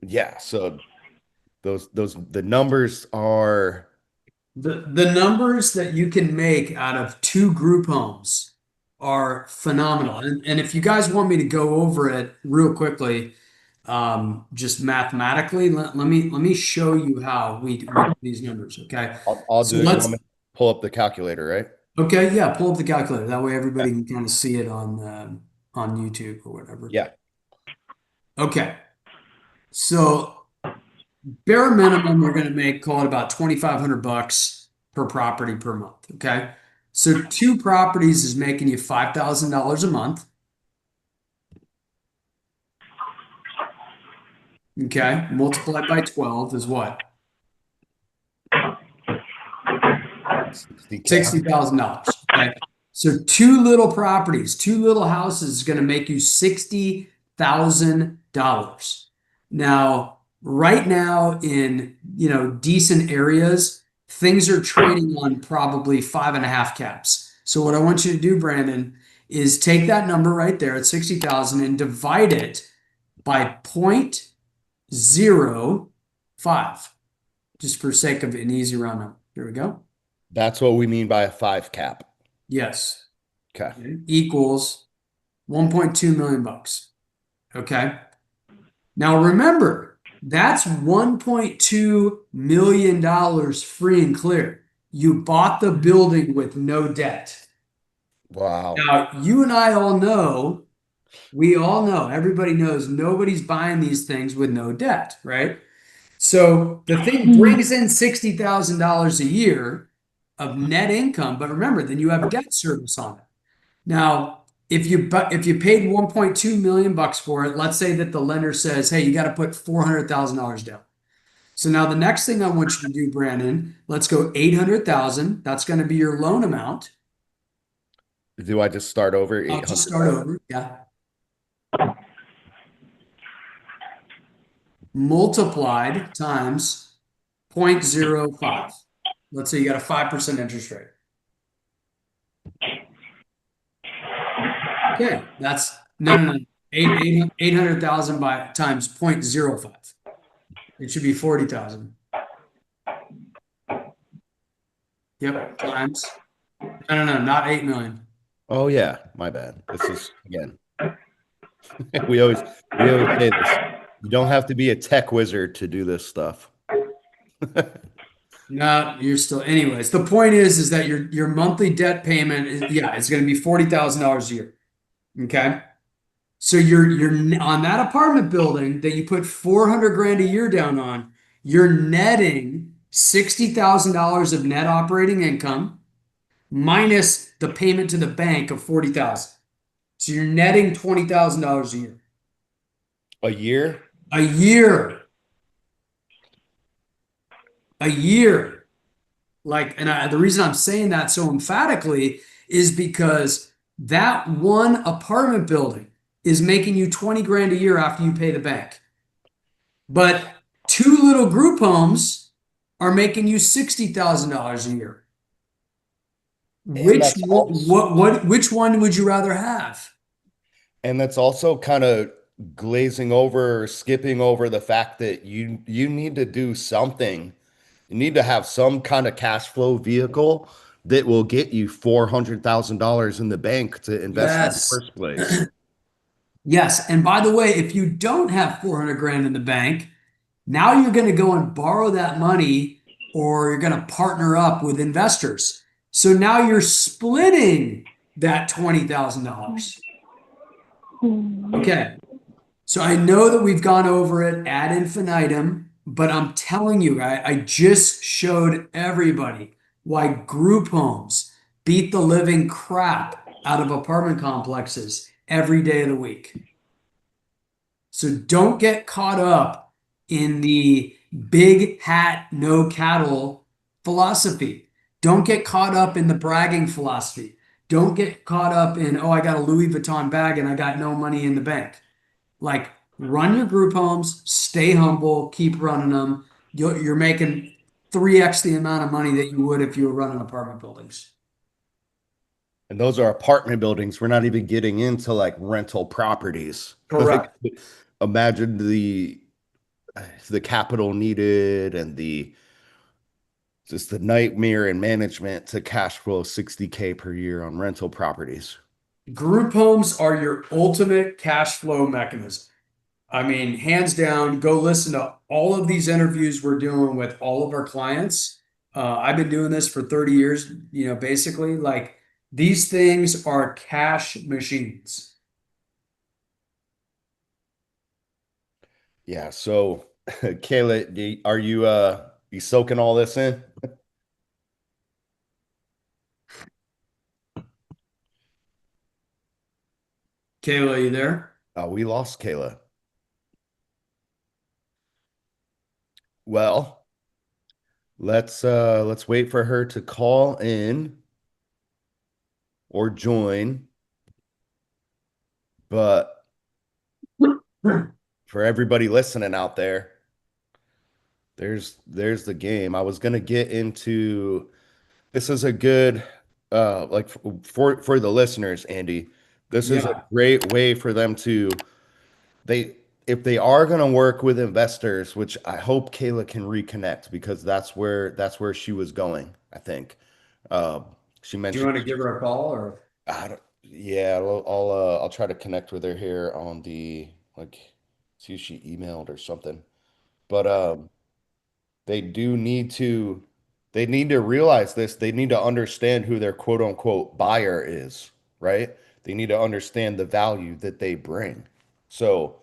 yeah, so those the numbers are The numbers that you can make out of 2 group homes are phenomenal. And if you guys want me to go over it real quickly, just mathematically, let me show you how we do these numbers. Okay. I'll So do it. You let's want me to pull up the calculator, right? okay, yeah, pull up the calculator. That way Yeah. everybody can kind of see it on YouTube or whatever. Yeah. Okay. So bare minimum, you're going to make, call it about 2,500 bucks per property per month. Okay. So 2 properties is making you $5,000 a month. Okay. Multiplied by 12 is what? 60K. $60,000. Okay. So 2 little properties, 2 little houses is going to make you $60,000. Now, right now in, decent areas, things are trading on probably 5.5 caps. So what I want you to do, Brandon, is take that number right there at 60,000 and divide it by 0.05, just for sake of an easy round number. Here we go. That's what we mean by a 5 cap. Yes. Okay. Okay. Equals 1.2 million bucks. Okay. Now remember, that's $1.2 million free and clear. You bought the building with no debt. Wow. Now, you and I all know, we all know, everybody knows nobody's buying these things with no debt, right? So the thing brings in $60,000 a year of net income, but remember, then you have debt service on it. Now, if you paid 1.2 million bucks for it, let's say that the lender says, "Hey, you got to put $400,000 down." So now the next thing I want you to do, Brandon, let's go 800,000. That's going to be your loan amount. Do I just start over I'll just start 800,000? over. Yeah. Multiplied times 0.05. Let's say you got a 5% interest rate. Okay, that's no. 800,000 by times 0.05. It should be 40,000. Yep, times. No, not 8 million. Oh yeah, my bad. This is again. We always say this. You don't have to be a tech wizard to do this stuff. No, you're still. Anyways, the point is that your monthly debt payment is, yeah, it's going to be $40,000 a year. Okay, so you're on that apartment building that you put 400 grand a year down on. You're netting $60,000 of net operating income minus the payment to the bank of 40,000. So you're netting $20,000 a year. A year? A year. A year. Like, the reason I'm saying that so emphatically is because that one apartment building is making you 20 grand a year after you pay the bank. But two little group homes are making you $60,000 a year. And Which that's also which one would you rather have? and that's also kind of glazing over or skipping over the fact that you need to do something. You need to have some kind of cash flow vehicle that will get you $400,000 in the bank to invest in the Yes. first place. Yes. And by the way, if you don't have 400 grand in the bank, now you're going to go and borrow that money or you're going to partner up with investors. So now you're splitting that $20,000. Okay. So I know that we've gone over it ad infinitum, but I'm telling you, I just showed everybody why group homes beat the living crap out of apartment complexes every day of the week. So don't get caught up in the big hat, no cattle philosophy. Don't get caught up in the bragging philosophy. Don't get caught up in, oh, I got a Louis Vuitton bag and I got no money in the bank. Like, run your group homes, stay humble, keep running them. You're making 3x the amount of money that you would if you were running apartment buildings. And those are apartment buildings. We're not even getting into like rental properties. Like Correct. imagine the capital needed and the just the nightmare in management to cash flow 60K per year on rental properties. Group homes are your ultimate cash flow mechanism. I mean, hands down, go listen to all of these interviews we're doing with all of our clients. I've been doing this for 30 years, basically, like these things are cash machines. Yeah. So, Kayla, are you soaking all this in? Kayla, you there? We lost Kayla. Well, let's wait for her to call in or join. But for everybody listening out there, there's the game. I was gonna get into this is a good like for the listeners, Andy. This is a Yeah. great way for them to they if they are going to work with investors, which I hope Kayla can reconnect because that's where she was going, I think. She Do you mentioned want to give her a call or? I don't, yeah, I'll try to connect with her here on the like see if she emailed or something. But they do need to they need to realize this. They need to understand who their quote unquote buyer is, right? They need to understand the value that they bring. So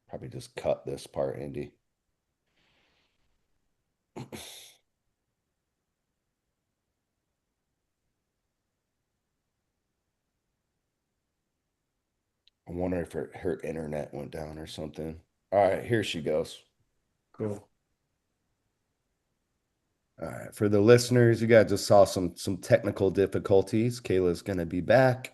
probably just cut this part, Andy. I wonder if her internet went down or something. All right, here she goes. Cool. All right, for the listeners, you guys just saw some technical difficulties. Kayla's gonna be back.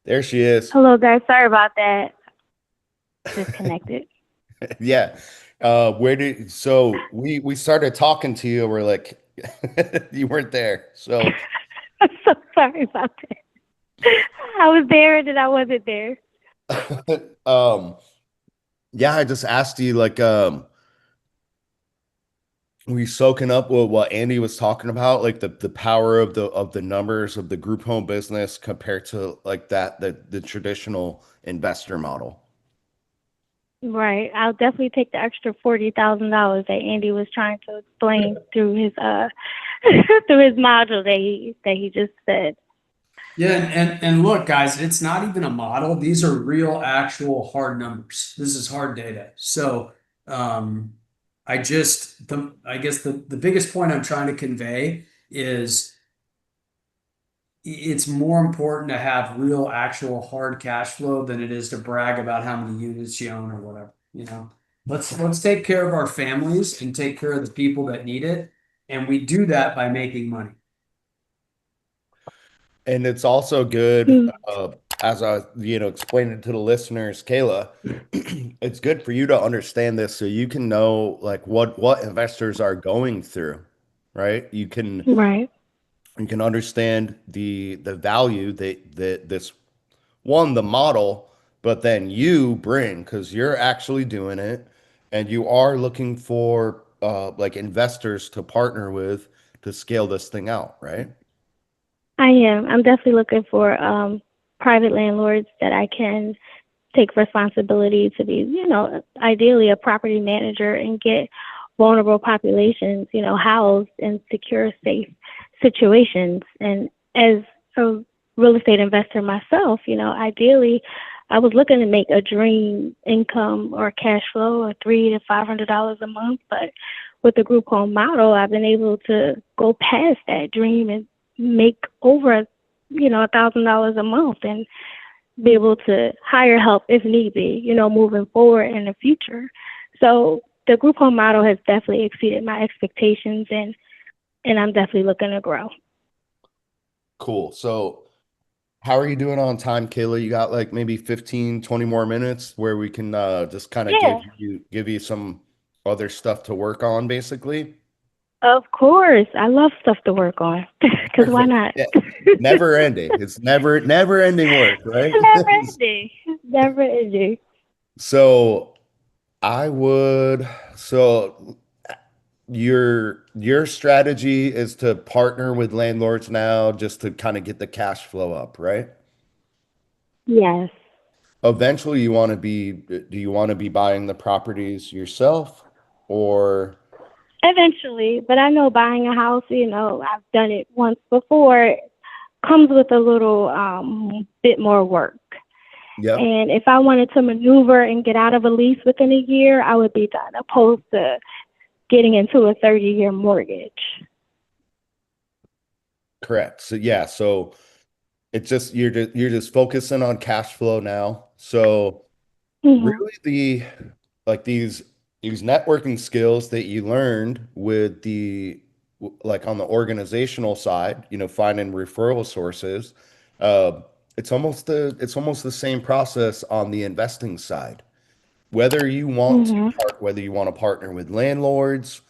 There she is. Hello, guys. Sorry about that. Disconnected. Yeah. Where did so we started talking to you. We're like, you weren't there. So I'm so sorry about that. I was there and then I wasn't there. um yeah, I just asked you like were you soaking up what Andy was talking about, like the power of the numbers of the group home business compared to like the traditional investor model. Right. I'll definitely take the extra $40,000 that Andy was trying to explain through his through his module that he just said. Yeah, and look, guys, it's not even a model. These are real, actual hard numbers. This is hard data. So, um, I guess the biggest point I'm trying to convey is it's more important to have real, actual hard cash flow than it is to brag about how many units you own or whatever. Let's take care of our families and take care of the people that need it, and we do that by making money. And it's also good, Mm. as I, explaining to the listeners, Kayla, it's good for you to understand this so you can know like what investors are going through, right? Right. You can understand the value that this one, the model, but then you bring because you're actually doing it and you are looking for like investors to partner with to scale this thing out, right? I am. I'm definitely looking for private landlords that I can take responsibility to be, ideally a property manager and get vulnerable populations, housed in secure, safe situations. And as a real estate investor myself, ideally I was looking to make a dream income or cash flow of $300 to $500 a month, but with the group home model, I've been able to go past that dream and make over, $1,000 a month and be able to hire help if need be, moving forward in the future. So the group home model has definitely exceeded my expectations and I'm definitely looking to grow. Cool. So how are you doing on time, Kayla? You got like maybe 15, 20 more minutes where we can just kind of Yeah, give you some other stuff to work on, basendly. of course. I love stuff to work on because why Perfect. not? Yeah. Never ending. It's never ending work, right? Never ending. Never ending. So I would so your strategy is to partner with landlords now just to kind of get the cash flow up, right? Yes. Eventually do you want to be buying the properties yourself or Eventually, but I know buying a house, I've done it once before, comes with a little bit more work. yep. And if I wanted to maneuver and get out of a lease within a year, I would be done, opposed to getting into a 30-year mortgage. Correct. So yeah, so it's just you're just focusing on cash flow now. So Hmm. really like these networking skills that you learned with like on the organizational side, finding referral sources, uh, it's almost the same process on the investing side. Hmm. Whether you want to partner with landlords,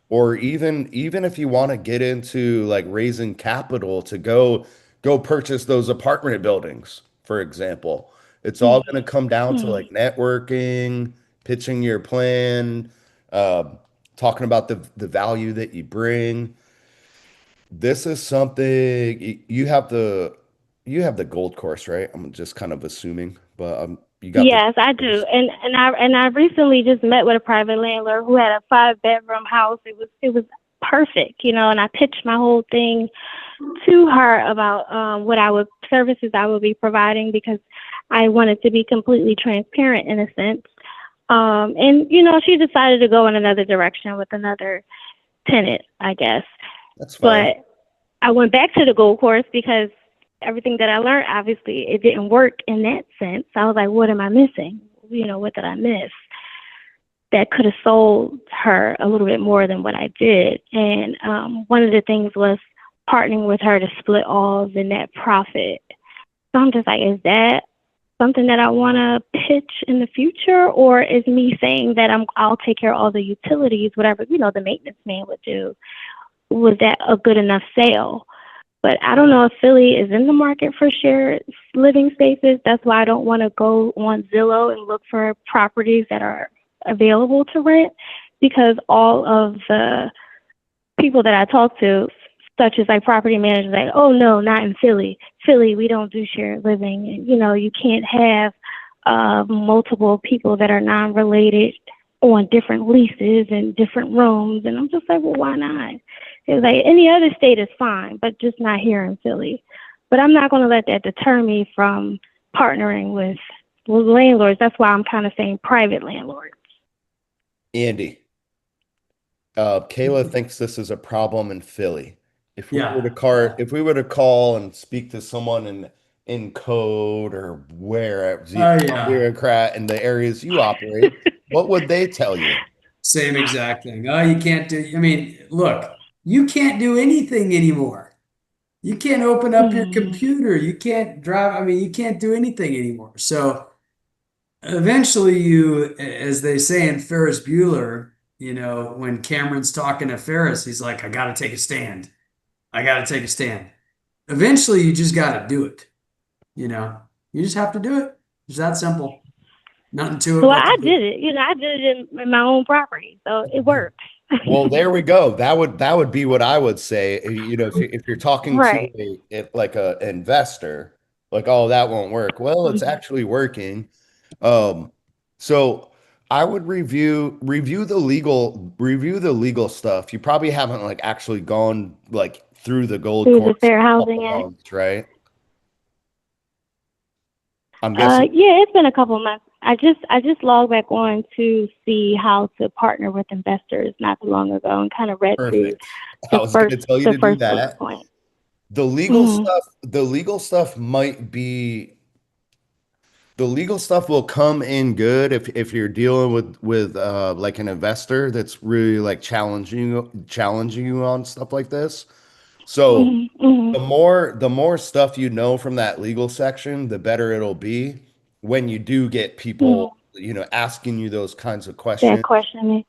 or even if you want to get into like raising capital to go purchase those apartment buildings, for example. It's all going to come down to Hmm. like networking, pitching your plan, uh, talking about the value that you bring. This is something you have the gold course, right? I'm just kind of assuming, but you got the Yes, I do. course. And I recently just met with a private landlord who had a 5 bedroom house. It was perfect, and I pitched my whole thing to her about what I would services I would be providing because I wanted to be completely transparent in a sense. And she decided to go in another direction with another tenant, I guess. That's fine. But I went back to the gold course because everything that I learned, obviously, it didn't work in that sense. I was like, what am I missing? What did I miss? That could have sold her a little bit more than what I did. And one of the things was partnering with her to split all the net profit. So I'm just like, is that something that I want to pitch in the future, or is me saying that I'll take care of all the utilities, whatever the maintenance man would do? Was that a good enough sale? But I don't know if Philly is in the market for shared living spaces. That's why I don't want to go on Zillow and look for properties that are available to rent, because all of the people that I talk to, such as like property managers, like, oh no, not in Philly. Philly, we don't do shared living, and you can't have multiple people that are non-related on different leases and different rooms. And I'm just like, well, why not? It's like any other state is fine, but just not here in Philly. But I'm not going to let that deter me from partnering with landlords. That's why I'm kind of saying private landlords. Andy, Kayla thinks this is a problem in Philly. If we were to Yeah, car, yeah. if we were to call and speak to someone in code or where Oh yeah. bureaucrat in the areas you operate, what would they tell you? Same exact thing. Oh, you can't do, I mean, look, you can't do anything anymore. You can't open up your Mm-hmm. computer. You can't drive. I mean, you can't do anything anymore. So eventually, as they say in Ferris Bueller, when Cameron's talking to Ferris, he's like, I got to take a stand. I got to take a stand. Eventually, you just got to do it. You know, you just have to do it. It's that simple. Nothing to it Well, but to I do did it. I did it in my own property, so it it. works. Well, there we go. That would be what I would say. If you're talking to Right. like a investor, like, oh, that won't work. Well, it's Mhm. actually working. Um, so I would review the legal stuff. You probably haven't like actually gone like through the gold Through the course Fair in a Housing couple Act. months, right? I'm guessing Yeah, it's been a couple of months. I just logged back on to see how to partner with investors not too long ago and kind of read through perfect. I the was going first to tell you the to do first bullet that. point. The legal Hmm. stuff, the legal stuff might be the legal stuff will come in good if you're dealing with like an investor that's really like challenging you on stuff like this. So Hmm. Hmm. the more stuff you know from that legal section, the better it'll be when you do get Hmm. people, asking you those kinds of That questions. questioning.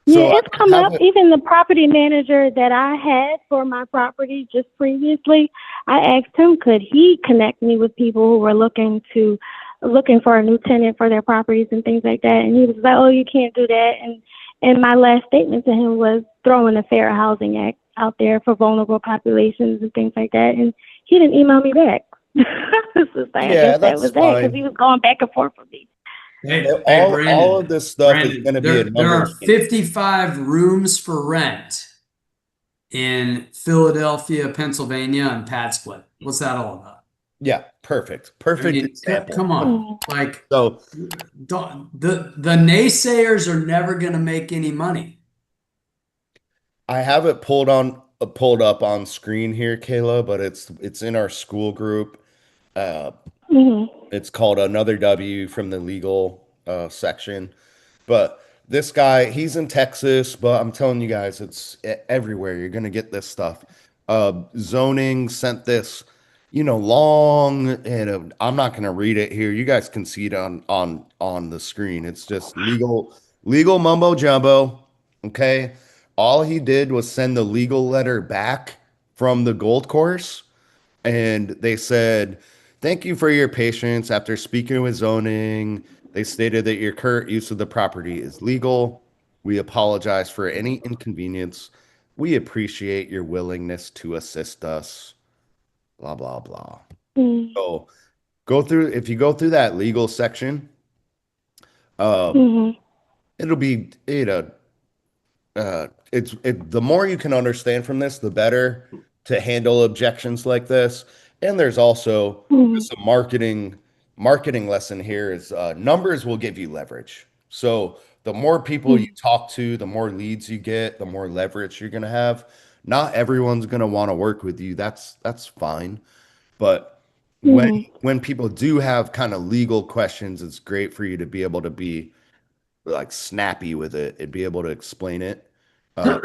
Yeah, So I it's would coming have up. it Even the property manager that I had for my property just previously, I asked him could he connect me with people who were looking for a new tenant for their properties and things like that. And he was like, "Oh, you can't do that." And my last statement to him was throwing the Fair Housing Act out there for vulnerable populations and things like that. And he didn't email me back. This was like, I guess Yeah, that that's was that because he fine. was going back and forth with me. Hey, All of Brandon, this stuff is going to be a there are numbers game. 55 rooms for rent in Philadelphia, Pennsylvania, and pad split. What's that all about? Yeah, perfect. I Perfect mean, example. come on. Mm. Like, So the naysayers are never going to make any money. I have it pulled on. pulled up on screen here, Kayla, but it's in our school group. Uh, Mhm. it's called Another W from the legal section. But this guy, he's in Texas, but I'm telling you guys, it's everywhere. You're gonna get this stuff. Zoning sent this, long, and I'm not gonna read it here. You guys can see it on the screen. It's just legal mumbo jumbo. Okay, all he did was send the legal letter back from the gold course, and they said, "Thank you for your patience. After speaking with zoning, they stated that your current use of the property is legal. We apologize for any inconvenience. We appreciate your willingness to assist us." Blah, blah, blah. Mhm. So if you go through that legal section, uh, Mhm. it'll be, the more you can understand from this, the better to handle objections like this. And there's also Mhm. just a marketing lesson here is numbers will give you leverage. So the more people you Mhm. talk to, the more leads you get, the more leverage you're gonna have. Not everyone's gonna want to work with you. That's fine. But when Mhm. when people do have kind of legal questions, it's great for you to be able to be like snappy with it and be able to explain it. Uh,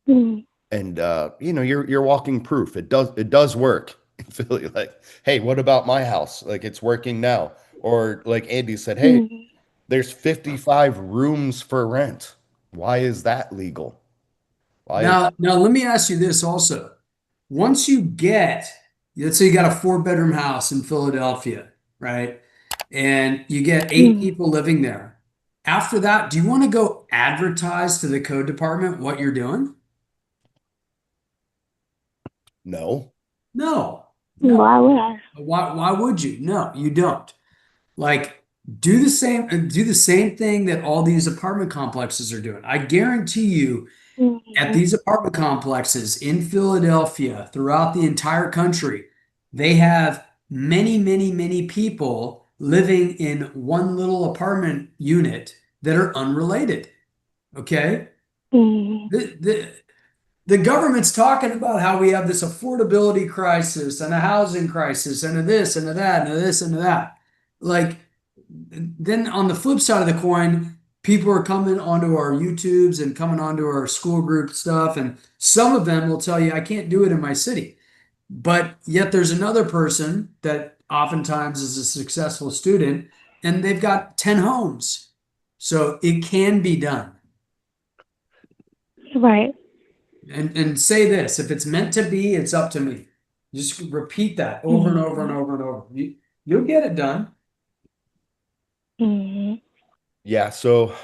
Mhm. and you're walking proof. It does work in Philly. Like, hey, what about my house? Like, it's working now. Or like Andy said, hey, Mhm. there's 55 rooms for rent. Why is that legal? Why is Now let me ask you this also. Once you get, let's say you got a four-bedroom house in Philadelphia, right? And you get eight Mhm. people living there. After that, do you want to go advertise to the code department what you're doing? no? No, no. Why would I? Why would you? No, you don't. Like, do the same thing that all these apartment complexes are doing. I guarantee you, at Mhm. these apartment complexes in Philadelphia, throughout the entire country, they have many, many, many people living in one little apartment unit that are unrelated. Okay. Mhm. The government's talking about how we have this affordability crisis and a housing crisis and a this and a that and a this and a that. Like, then on the flip side of the coin, people are coming onto our YouTubes and coming onto our school group stuff, and some of them will tell you, I can't do it in my city. But yet there's another person that oftentimes is a successful student and they've got 10 homes. So it can be done. Right. And say this, if it's meant to be, it's up to me. Just repeat that over and over and Mhm. over and over. You'll get it done. Mhm. Yeah, so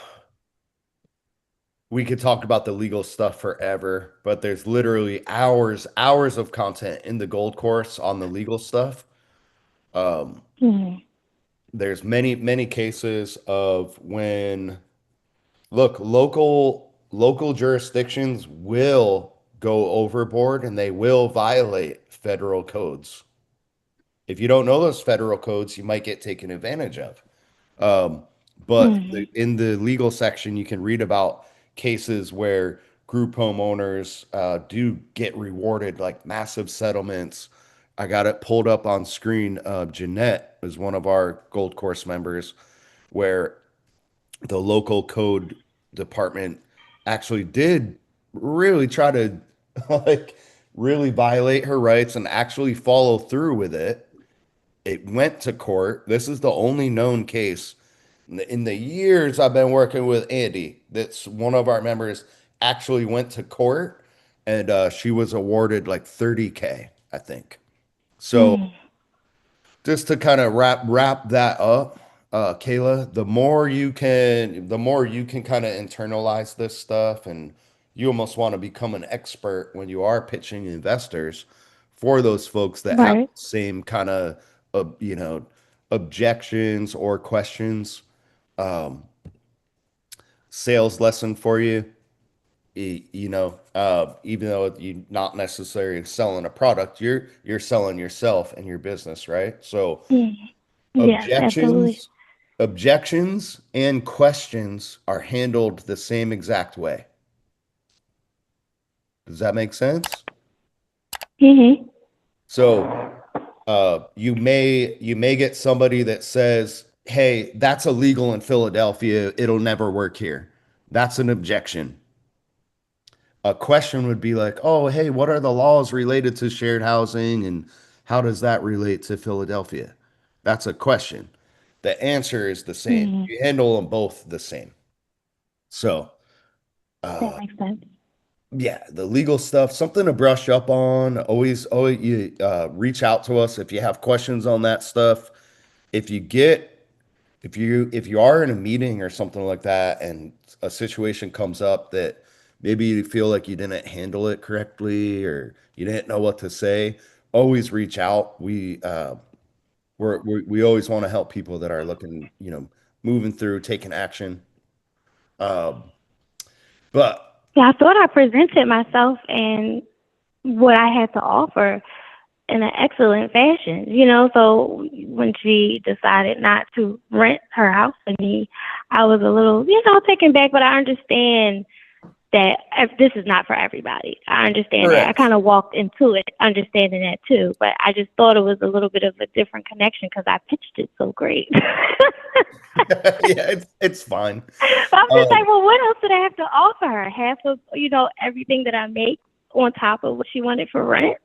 we could talk about the legal stuff forever, but there's literally hours of content in the gold course on the legal stuff. Um, Mhm. there's many cases of when, look, local jurisdictions will go overboard and they will violate federal codes. If you don't know those federal codes, you might get taken advantage of. Um, but Mhm. in the legal section, you can read about cases where group homeowners do get rewarded like massive settlements. I got it pulled up on screen. Jeanette is one of our Gold Course members, where the local code department actually did really try to like really violate her rights and actually follow through with it. It went to court. This is the only known case in the years I've been working with Andy. That's one of our members actually went to court, and she was awarded like 30K, I think. So Mhm. just to kind of wrap that up, Kayla, the more you can kind of internalize this stuff, and you almost want to become an expert when you are pitching investors for those folks that have Right. the same kind of objections or questions. Um, Sales lesson for you. Even though you're not necessarily selling a product, you're selling yourself and your business, right? So Mhm. Yes, absolutely. objections, objections and questions are handled the same exact way. Does that make sense? Mhm. So you may get somebody that says, "Hey, that's illegal in Philadelphia. It'll never work here." That's an objection. A question would be like, "Oh, hey, what are the laws related to shared housing and how does that relate to Philadelphia?" That's a question. The answer is the same. Mhm. You handle them both the same. So, That uh, makes sense. yeah, the legal stuff, something to brush up on. Always, you reach out to us if you have questions on that stuff. If you get if you are in a meeting or something like that and a situation comes up that maybe you feel like you didn't handle it correctly or you didn't know what to say, always reach out. We always want to help people that are looking, moving through, taking action. Um, but Yeah, I thought I presented myself and what I had to offer in an excellent fashion, you know. So when she decided not to rent her house to me, I was a little, taken back, but I understand that this is not for everybody. I understand that. I correct. kind of walked into it understanding that too, but I just thought it was a little bit of a different connection because I pitched it so great. Yeah, it's fine. I'm just like, Um, well, what else did I have to offer her? Half of, everything that I make on top of what she wanted for rent.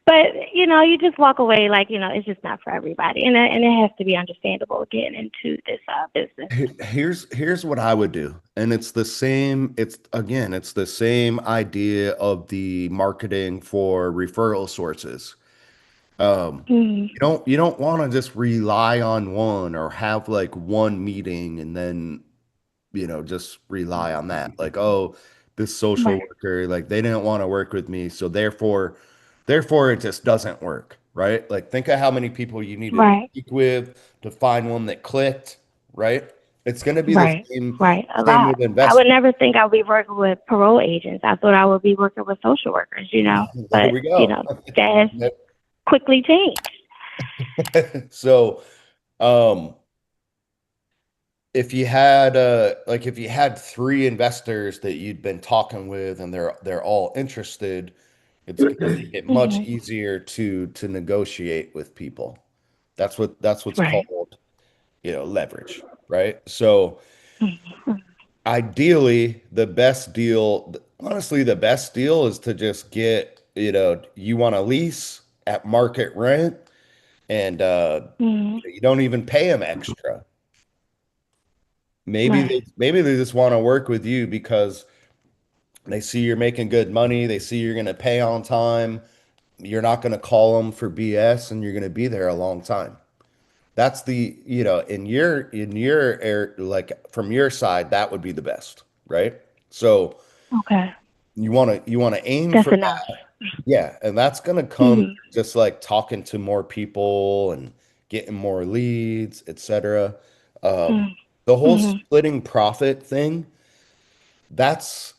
But you just walk away like it's just not for everybody, and it has to be understandable getting into this business. here's what I would do. And it's the same, it's the same idea of the marketing for referral sources. Mm, You don't want to just rely on one or have like one meeting and then, just rely on that. Like, oh, this social right, worker, like they didn't want to work with me, so therefore it just doesn't work, right? Like think of how many people you needed to right, speak with to find one that clicked, right? It's going to be the right, same right. A same lot. with I would investment. never think I would be working with parole agents. I thought I would be working with social workers, There but we go. that has quickly changed. So, um, if you had three investors that you'd been talking with and they're all interested, it's going to make it much Hmm. easier to negotiate with people. That's what's Right. called, leverage, right? So Hmm. ideally, honestly, the best deal is to just get, you want to lease at market rent and Hmm. you don't even pay them extra. Maybe Right. maybe they just want to work with you because they see you're making good money. They see you're going to pay on time. You're not going to call them for BS and you're going to be there a long time. That's like from your side, that would be the best, right? So Okay. you want to aim That's for enough. that. Yeah, and that's going to come Hmm. just like talking to more people and getting more leads, etc. Um, the whole Hmm. splitting profit thing, that's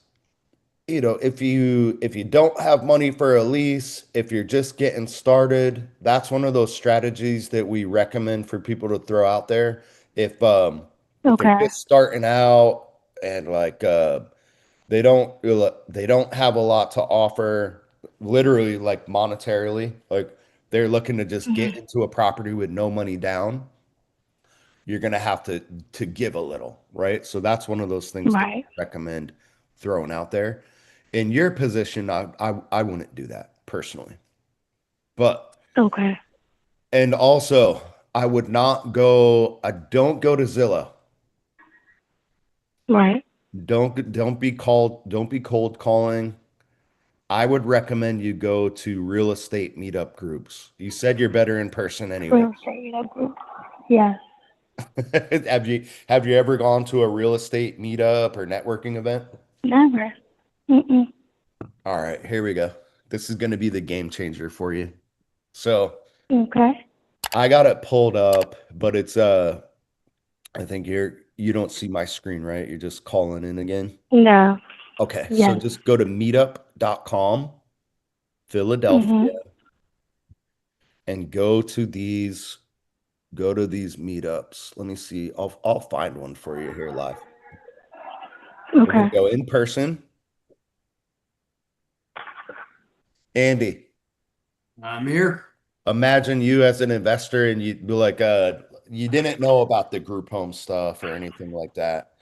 if you don't have money for a lease, if you're just getting started, that's one of those strategies that we recommend for people to throw out there. If they're Okay. just starting out and like they don't have a lot to offer, literally like monetarily, like they're looking to just get Hmm. into a property with no money down, you're gonna have to give a little, right? So that's one of those things that Right. I recommend throwing out there. In your position, I wouldn't do that personally. But Okay. and also I don't go to Zillow. Right. Don't be cold calling. I would recommend you go to real estate meetup groups. You said you're better in person anyway. Real estate group. Yes. Have you ever gone to a real estate meetup or networking event? Never. Mm-mm. All right, here we go. This is going to be the game changer for you. So Okay. I got it pulled up, but I think you don't see my screen, right? You're just calling in again. No. Okay, so Yes. just go to meetup.com, Philadelphia, Mm-hmm. and go to these meetups. Let me see. I'll find one for you here live. We're gonna Okay. go in person. Andy, I'm here. imagine you as an investor and you'd be like, you didn't know about the group home stuff or anything like that.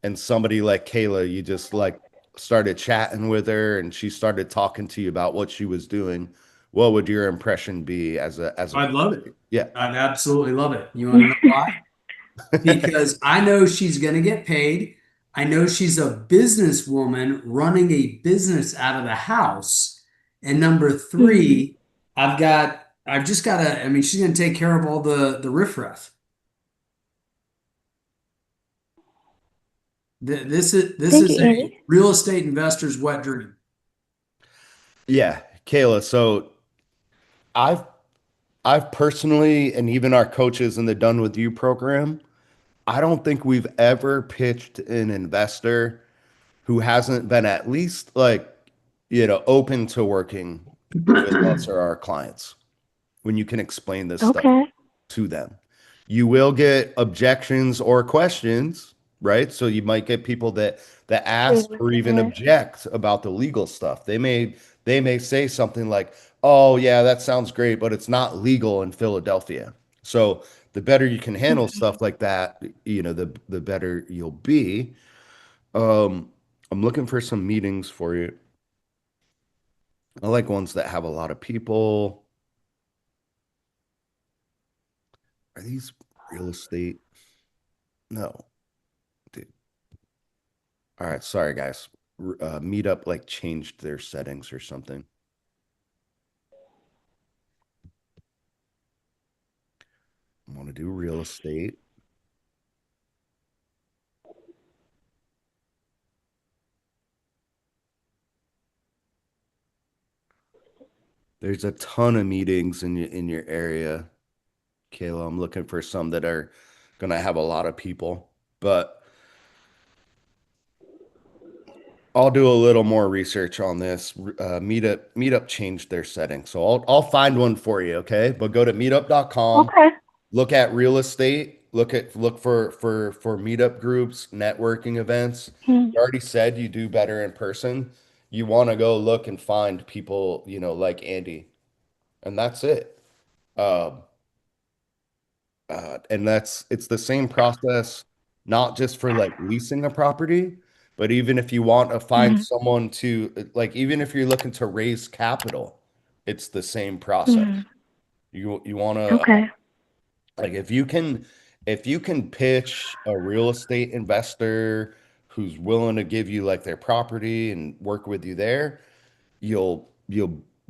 And somebody like Kahla, you just like started chatting with her and she started talking to you about what she was doing. What would your impression be as a I'd love it. yeah. I'd absolutely love it. You want to know why? Because I know she's going to get paid. I know she's a businesswoman running a business out of the house. And number Mhm. three, I've just got to, I mean, she's going to take care of all the riffraff. This Thank you, is a Andy. real estate investor's wet dream. Yeah, Kayla. So I've I've personally, and even our coaches in the Done With You program, I don't think we've ever pitched an investor who hasn't been at least like, open to working with us or our clients when you can explain this stuff Okay. to them. You will get objections or questions, right? So you might get people that ask or even Yeah. object about the legal stuff. They may say something like, "Oh, yeah, that sounds great, but it's not legal in Philadelphia." So the better you can handle Mhm. stuff like that, the better you'll be. I'm looking for some meetings for you. I like ones that have a lot of people. Are these real estate? No, dude. All right, sorry guys. Meetup like changed their settings or something. I want to do real estate. There's a ton of meetings in your area, Kayla. I'm looking for some that are gonna have a lot of people, but I'll do a little more research on this. Meetup changed their settings, so I'll find one for you, okay? But go to meetup.com. Okay. Look at real estate, look for meetup groups, networking events. Mhm. You already said you do better in person. You want to go look and find people, like Andy, and that's it. Um, and it's the same process, not just for like leasing a property, but even if you want to find Mhm. someone to like, even if you're looking to raise capital, it's the same process. Mhm. You want to Okay. like if you can pitch a real estate investor who's willing to give you like their property and work with you there, you'll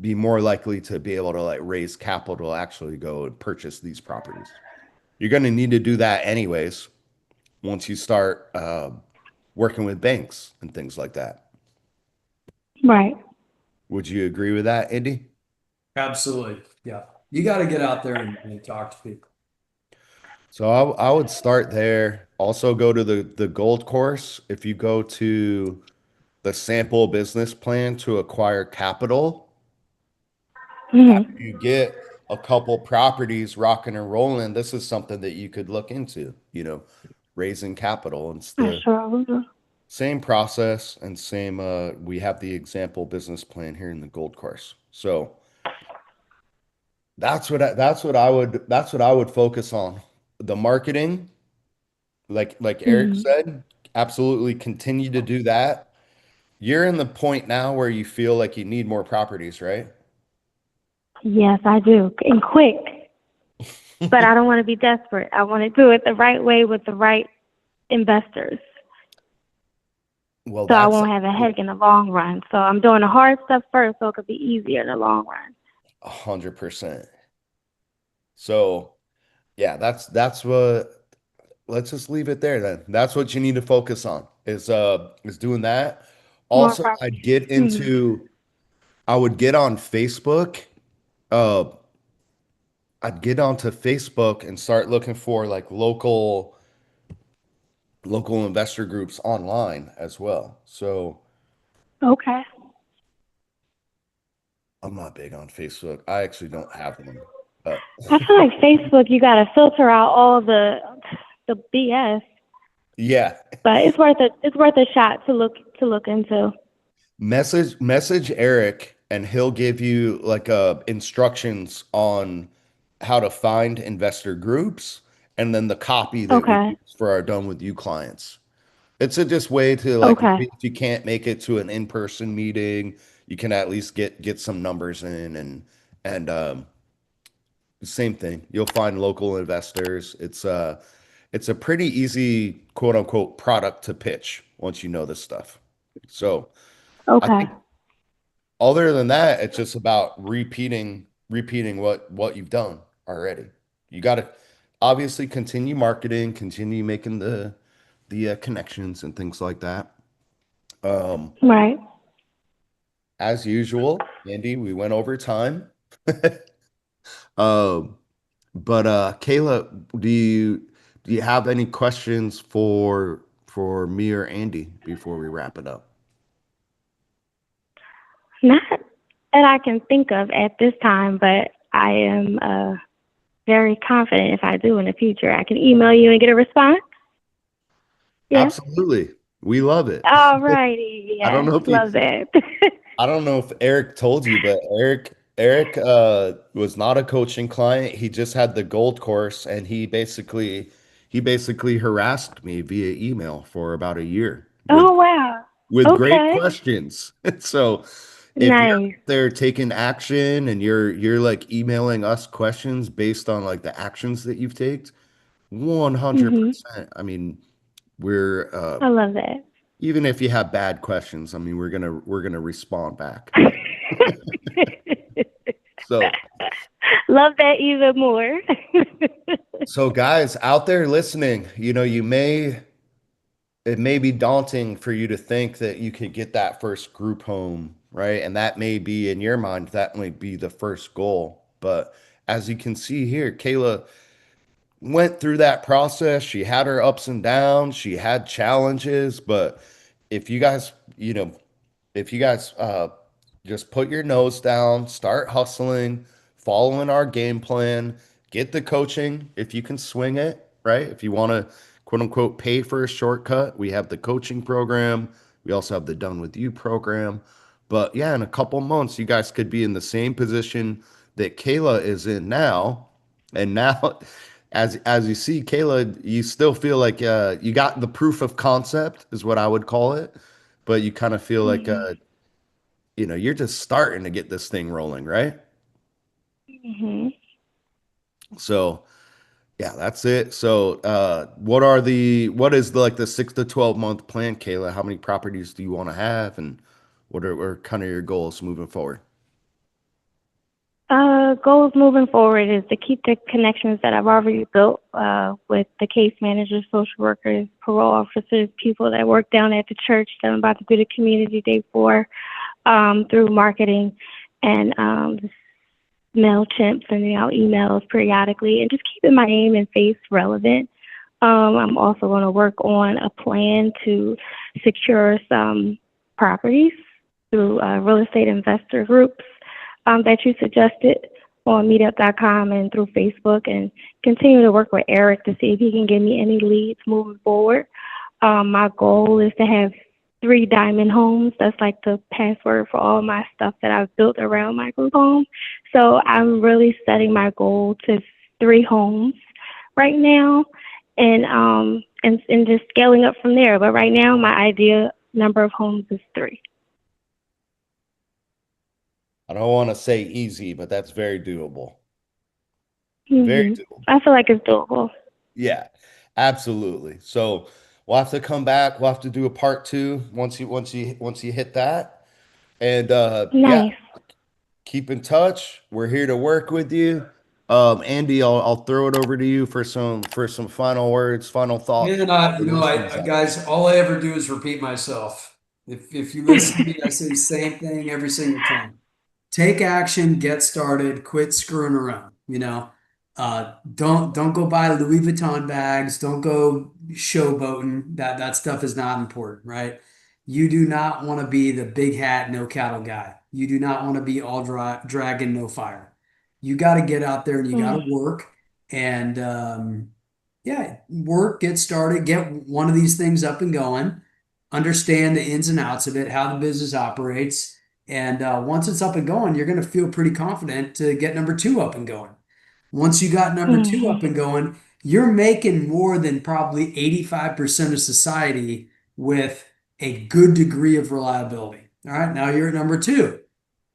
be more likely to be able to like raise capital to actually go and purchase these properties. You're going to need to do that anyways once you start working with banks and things like that. Right. Would you agree with that, Andy? Absolutely. Yeah. You got to get out there and talk to people. So I would start there. Also go to the gold course. If you go to the sample business plan to acquire capital, Mhm. you get a couple properties rocking and rolling. This is something that you could look into, raising capital. It's I the sure will do. same process and same we have the example business plan here in the gold course. So that's what I would focus on. The marketing, like Eric Mhm. said, absolutely continue to do that. You're in the point now where you feel like you need more properties, right? Yes, I do. And quick. But I don't want to be desperate. I want to do it the right way with the right investors. Well, So I that's won't have a headache in the long run. So I'm doing the hard stuff first so it could be easier in the long run. 100%. So, yeah, that's what let's just leave it there then. That's what you need to focus on is doing that. More Also, properties. I'd get Mhm. into I would get on Facebook. Uh, I'd get onto Facebook and start looking for like local investor groups online as well. So Okay. I'm not big on Facebook. I actually don't have one, but I feel like Facebook, you got to filter out all the BS, yeah, but it's worth it. It's worth a shot to look into. message Eric and he'll give you like instructions on how to find investor groups and then the copy that we Okay. use for our done with you clients. It's a just way to like Okay. maybe if you can't make it to an in-person meeting, you can at least get some numbers in and same thing. You'll find local investors. It's a pretty easy quote unquote product to pitch once you know this stuff. So I Okay. think other than that, it's just about repeating what you've done already. You got to obviously continue marketing, continue making the connections and things like that. Um, Right. as usual, Andy, we went over time. Um, but Kayla, do you have any questions for me or Andy before we wrap it up? Not that I can think of at this time, but I am very confident if I do in the future, I can email you and get a response. Yes. Absolutely. We love it. All righty. I don't Yes. know if Love that. I don't know if Eric told you, but Eric was not a coaching client. He just had the gold course and he basically harassed me via email for about a year Oh, wow. with great Okay. questions. So if you're Nice. there taking action and you're like emailing us questions based on like the actions that you've taken, Mhm. 100%. I mean, we're I love that. even if you have bad questions, I mean, we're gonna respond back. So Love that even more. so guys out there listening, it may be daunting for you to think that you could get that first group home, right? And that may be in your mind, that might be the first goal. But as you can see here, Kayla went through that process. She had her ups and downs, she had challenges, but if you guys, if you guys just put your nose down, start hustling, following our game plan, get the coaching if you can swing it, right? If you want to quote unquote pay for a shortcut, we have the coaching program. We also have the Done With You program. But yeah, in a couple months, you guys could be in the same position that Kayla is in now. And now, as you see, Kayla, you still feel like you got the proof of concept, is what I would call it. But you kind of feel like Mhm. you're just starting to get this thing rolling, right? Mhm. So yeah, that's it. So what is like the 6 to 12 month plan, Kayla? How many properties do you want to have and what are kind of your goals moving forward? Goals moving forward is to keep the connections that I've already built with the case managers, social workers, parole officers, people that work down at the church that I'm about to do the community day for through marketing and just MailChimp, sending out emails periodically, and just keeping my name and face relevant. I'm also going to work on a plan to secure some properties through real estate investor groups that you suggested on meetup.com and through Facebook, and continue to work with Eric to see if he can give me any leads moving forward. My goal is to have 3 diamond homes. That's like the password for all my stuff that I've built around my group home. So I'm really setting my goal to 3 homes right now, and just scaling up from there. But right now, my idea number of homes is 3. I don't want to say easy, but that's very doable. Very Hmm. doable. I feel like it's doable. Yeah, absolutely. So we'll have to come back. We'll have to do a part two once you hit that. And yeah, Nice. keep in touch. We're here to work with you. Andy, I'll throw it over to you for some final words, final thoughts Man, for all the listeners out there. guys, all I ever do is repeat myself. If you listen to me, I say the same thing every single time. Take action, get started, quit screwing around. Don't go buy Louis Vuitton bags. Don't go showboating. That stuff is not important, right? You do not want to be the big hat, no cattle guy. You do not want to be all dragon, no fire. You got to get out there and you got to Mm. work and yeah, work, get started, get one of these things up and going, understand the ins and outs of it, how the business operates, And once it's up and going, you're going to feel pretty confident to get number two up and going. Once you got number two up Mhm. and going, you're making more than probably 85% of society with a good degree of reliability. All right, now you're at number two.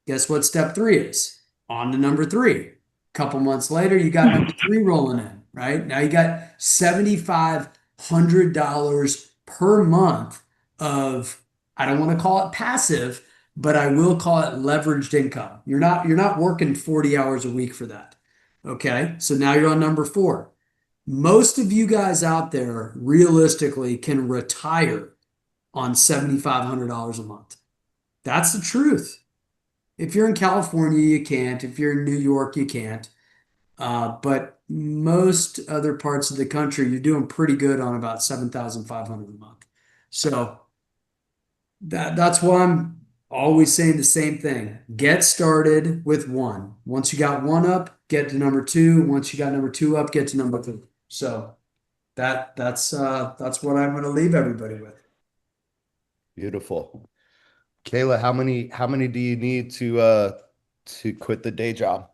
Guess what step three is? On to number three. A couple months later, you got number three rolling in, right? Now you got $7,500 per month of, I don't want to call it passive, but I will call it leveraged income. You're not working 40 hours a week for that. Okay. So now you're on number four. Most of you guys out there realistically can retire on $7,500 a month. That's the truth. If you're in California, you can't. If you're in New York, you can't. But most other parts of the country, you're doing pretty good on about 7,500 a month. So that's why I'm always saying the same thing. Get started with one. Once you got one up, get to number two. Once you got number two up, get to number three. So that's what I'm going to leave everybody with. Beautiful. Kayla, how many do you need to quit the day job?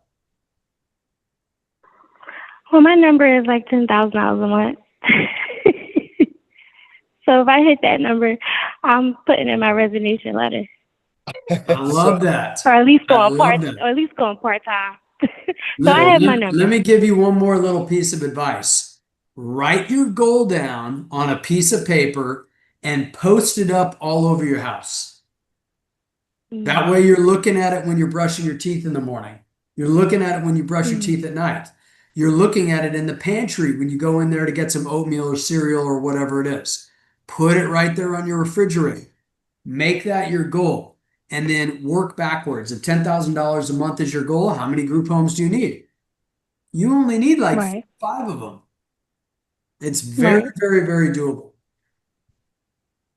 Well, my number is like $10,000 a month. So if I hit that number, I'm putting in my resignation letter, I So love that. or at least I going love that. part time. So I Let, have my let number. me give you one more little piece of advice. Write your goal down on a piece of paper and post it up all over your house. That way Mm, you're looking at it when you're brushing your teeth in the morning. You're looking at it when you brush your mm, teeth at night. You're looking at it in the pantry when you go in there to get some oatmeal or cereal or whatever it is. Put it right there on your refrigerator. Make that your goal and then work backwards. If $10,000 a month is your goal, how many group homes do you need? You only need like right, five of them. It's very, right. very, very doable.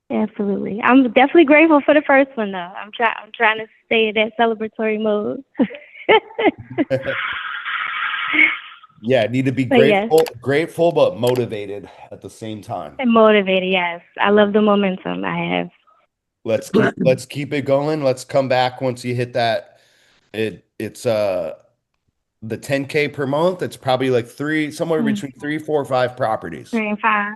Absolutely. I'm definitely grateful for the first one though. I'm trying to stay in that celebratory mode. yeah, need to be But yes, grateful but motivated at the same time. and motivated. Yes, I love the momentum I have. Let's keep it going. Let's come back once you hit that. It's the 10K per month. It's probably like somewhere Mm, between three, four, five properties. 3 and 5.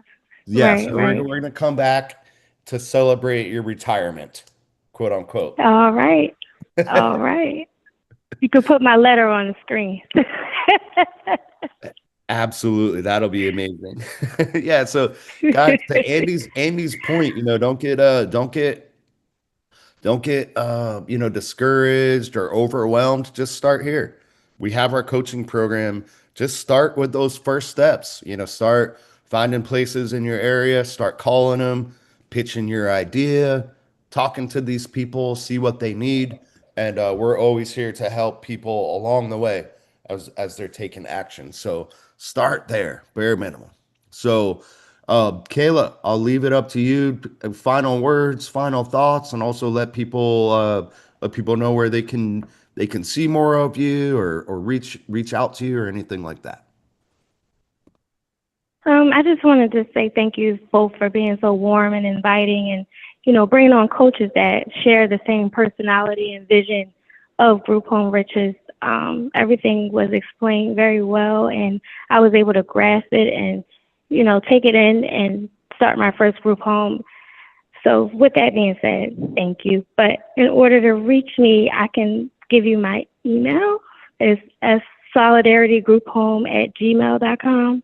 Yeah, Right, so we're right. we're gonna come back to celebrate your retirement, quote unquote. All right, all right. You could put my letter on the screen. Absolutely, that'll be amazing. Yeah, so guys, to Andy's point, don't get discouraged or overwhelmed. Just start here. We have our coaching program. Just start with those first steps. Start finding places in your area, start calling them, pitching your idea, talking to these people, see what they need. And we're always here to help people along the way as they're taking action. So start there, bare minimum. So Kayla, I'll leave it up to you. Final words, final thoughts, and also let people know where they can see more of you or reach out to you or anything like that. I just wanted to say thank you both for being so warm and inviting and, bringing on coaches that share the same personality and vision of Group Home Riches. Everything was explained very well and I was able to grasp it and, take it in and start my first group home. So with that being said, thank you. But in order to reach me, I can give you my email. It's solidaritygroupHome@gmail.com.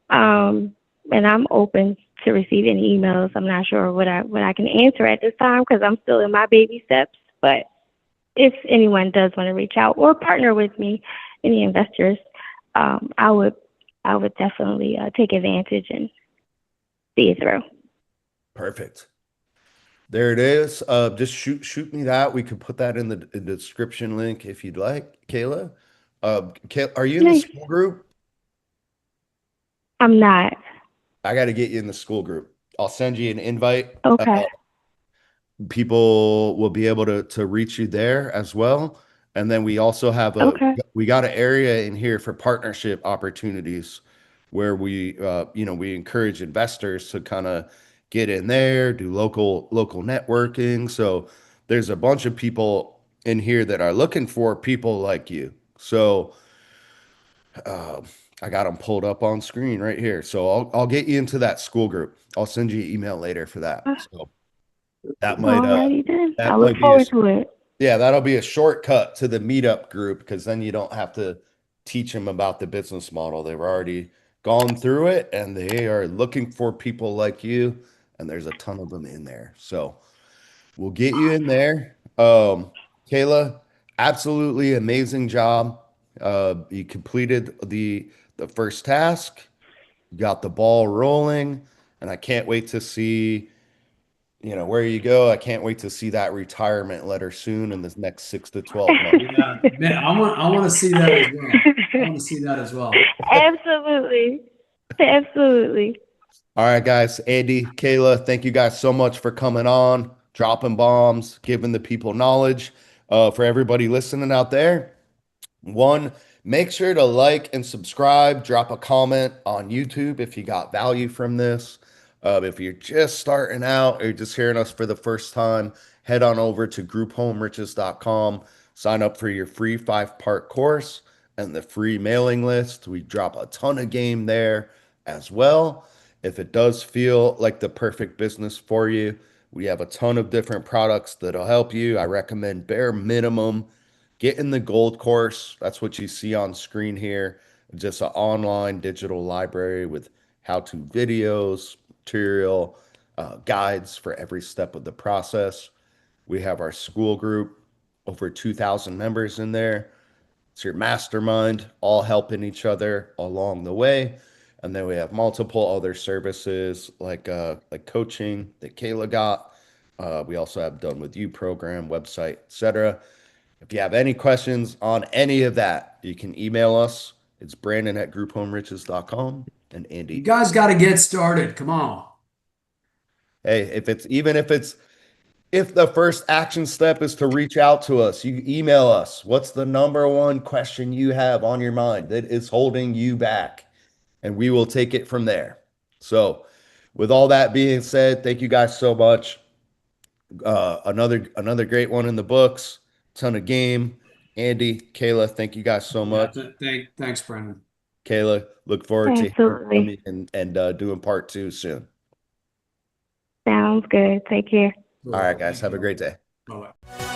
Um, and I'm open to receive any emails. I'm not sure what I can answer at this time because I'm still in my baby steps. But if anyone does want to reach out or partner with me, any investors, I would definitely take advantage and see it through. Perfect. There it is. Just shoot me that. We could put that in the description link if you'd like, Kayla. Are you in the Nice. school group? I'm not. I got to get you in the school group. I'll send you an invite. Okay. People will be able to reach you there as well. And then we also have Okay. we got an area in here for partnership opportunities where we encourage investors to kind of get in there, do local networking. So there's a bunch of people in here that are looking for people like you. So uh, I got them pulled up on screen right here. So I'll get you into that school group. I'll send you an email later for that. So that might Alrighty then. I that look might be a forward to it. yeah, that'll be a shortcut to the meetup group because then you don't have to teach them about the business model. They've already gone through it and they are looking for people like you, and there's a ton of them in there. So we'll get you in there. Kayla, absolutely amazing job. You completed the first task, you got the ball rolling, and I can't wait to see where you go. I can't wait to see that retirement letter soon in the next 6 to 12 months. Yeah, man, I want to see that as well. I want to see that as well. Absolutely. Absolutely. All right, guys. Andy, Kayla, thank you guys so much for coming on, dropping bombs, giving the people knowledge. For everybody listening out there, one, make sure to like and subscribe, drop a comment on YouTube if you got value from this. If you're just starting out or just hearing us for the first time, head on over to grouphomeriches.com, sign up for your free 5-part course and the free mailing list. We drop a ton of game there as well. If it does feel like the perfect business for you, we have a ton of different products that'll help you. I recommend bare minimum get in the gold course. That's what you see on screen here. Just an online digital library with how-to videos, material, guides for every step of the process. We have our school group, over 2,000 members in there. It's your mastermind, all helping each other along the way. And then we have multiple other services like coaching that Kayla got. We also have Done With You program, website, etc. If you have any questions on any of that, you can email us. It's Brandon at grouphomeriches.com and You Andy. guys got to get started. Come on. Hey, if the first action step is to reach out to us, you email us. What's the number one question you have on your mind that is holding you back? And we will take it from there. So, with all that being said, thank you guys so much. Another great one in the books. Ton of game. Andy, Kayla, thank you guys so Yeah. much. Thanks, Brendan. Kayla, look forward to hearing from Absolutely. you and doing part two soon. Sounds good. Take care. All Cool. right, guys, Thank have a you. great day. Bye.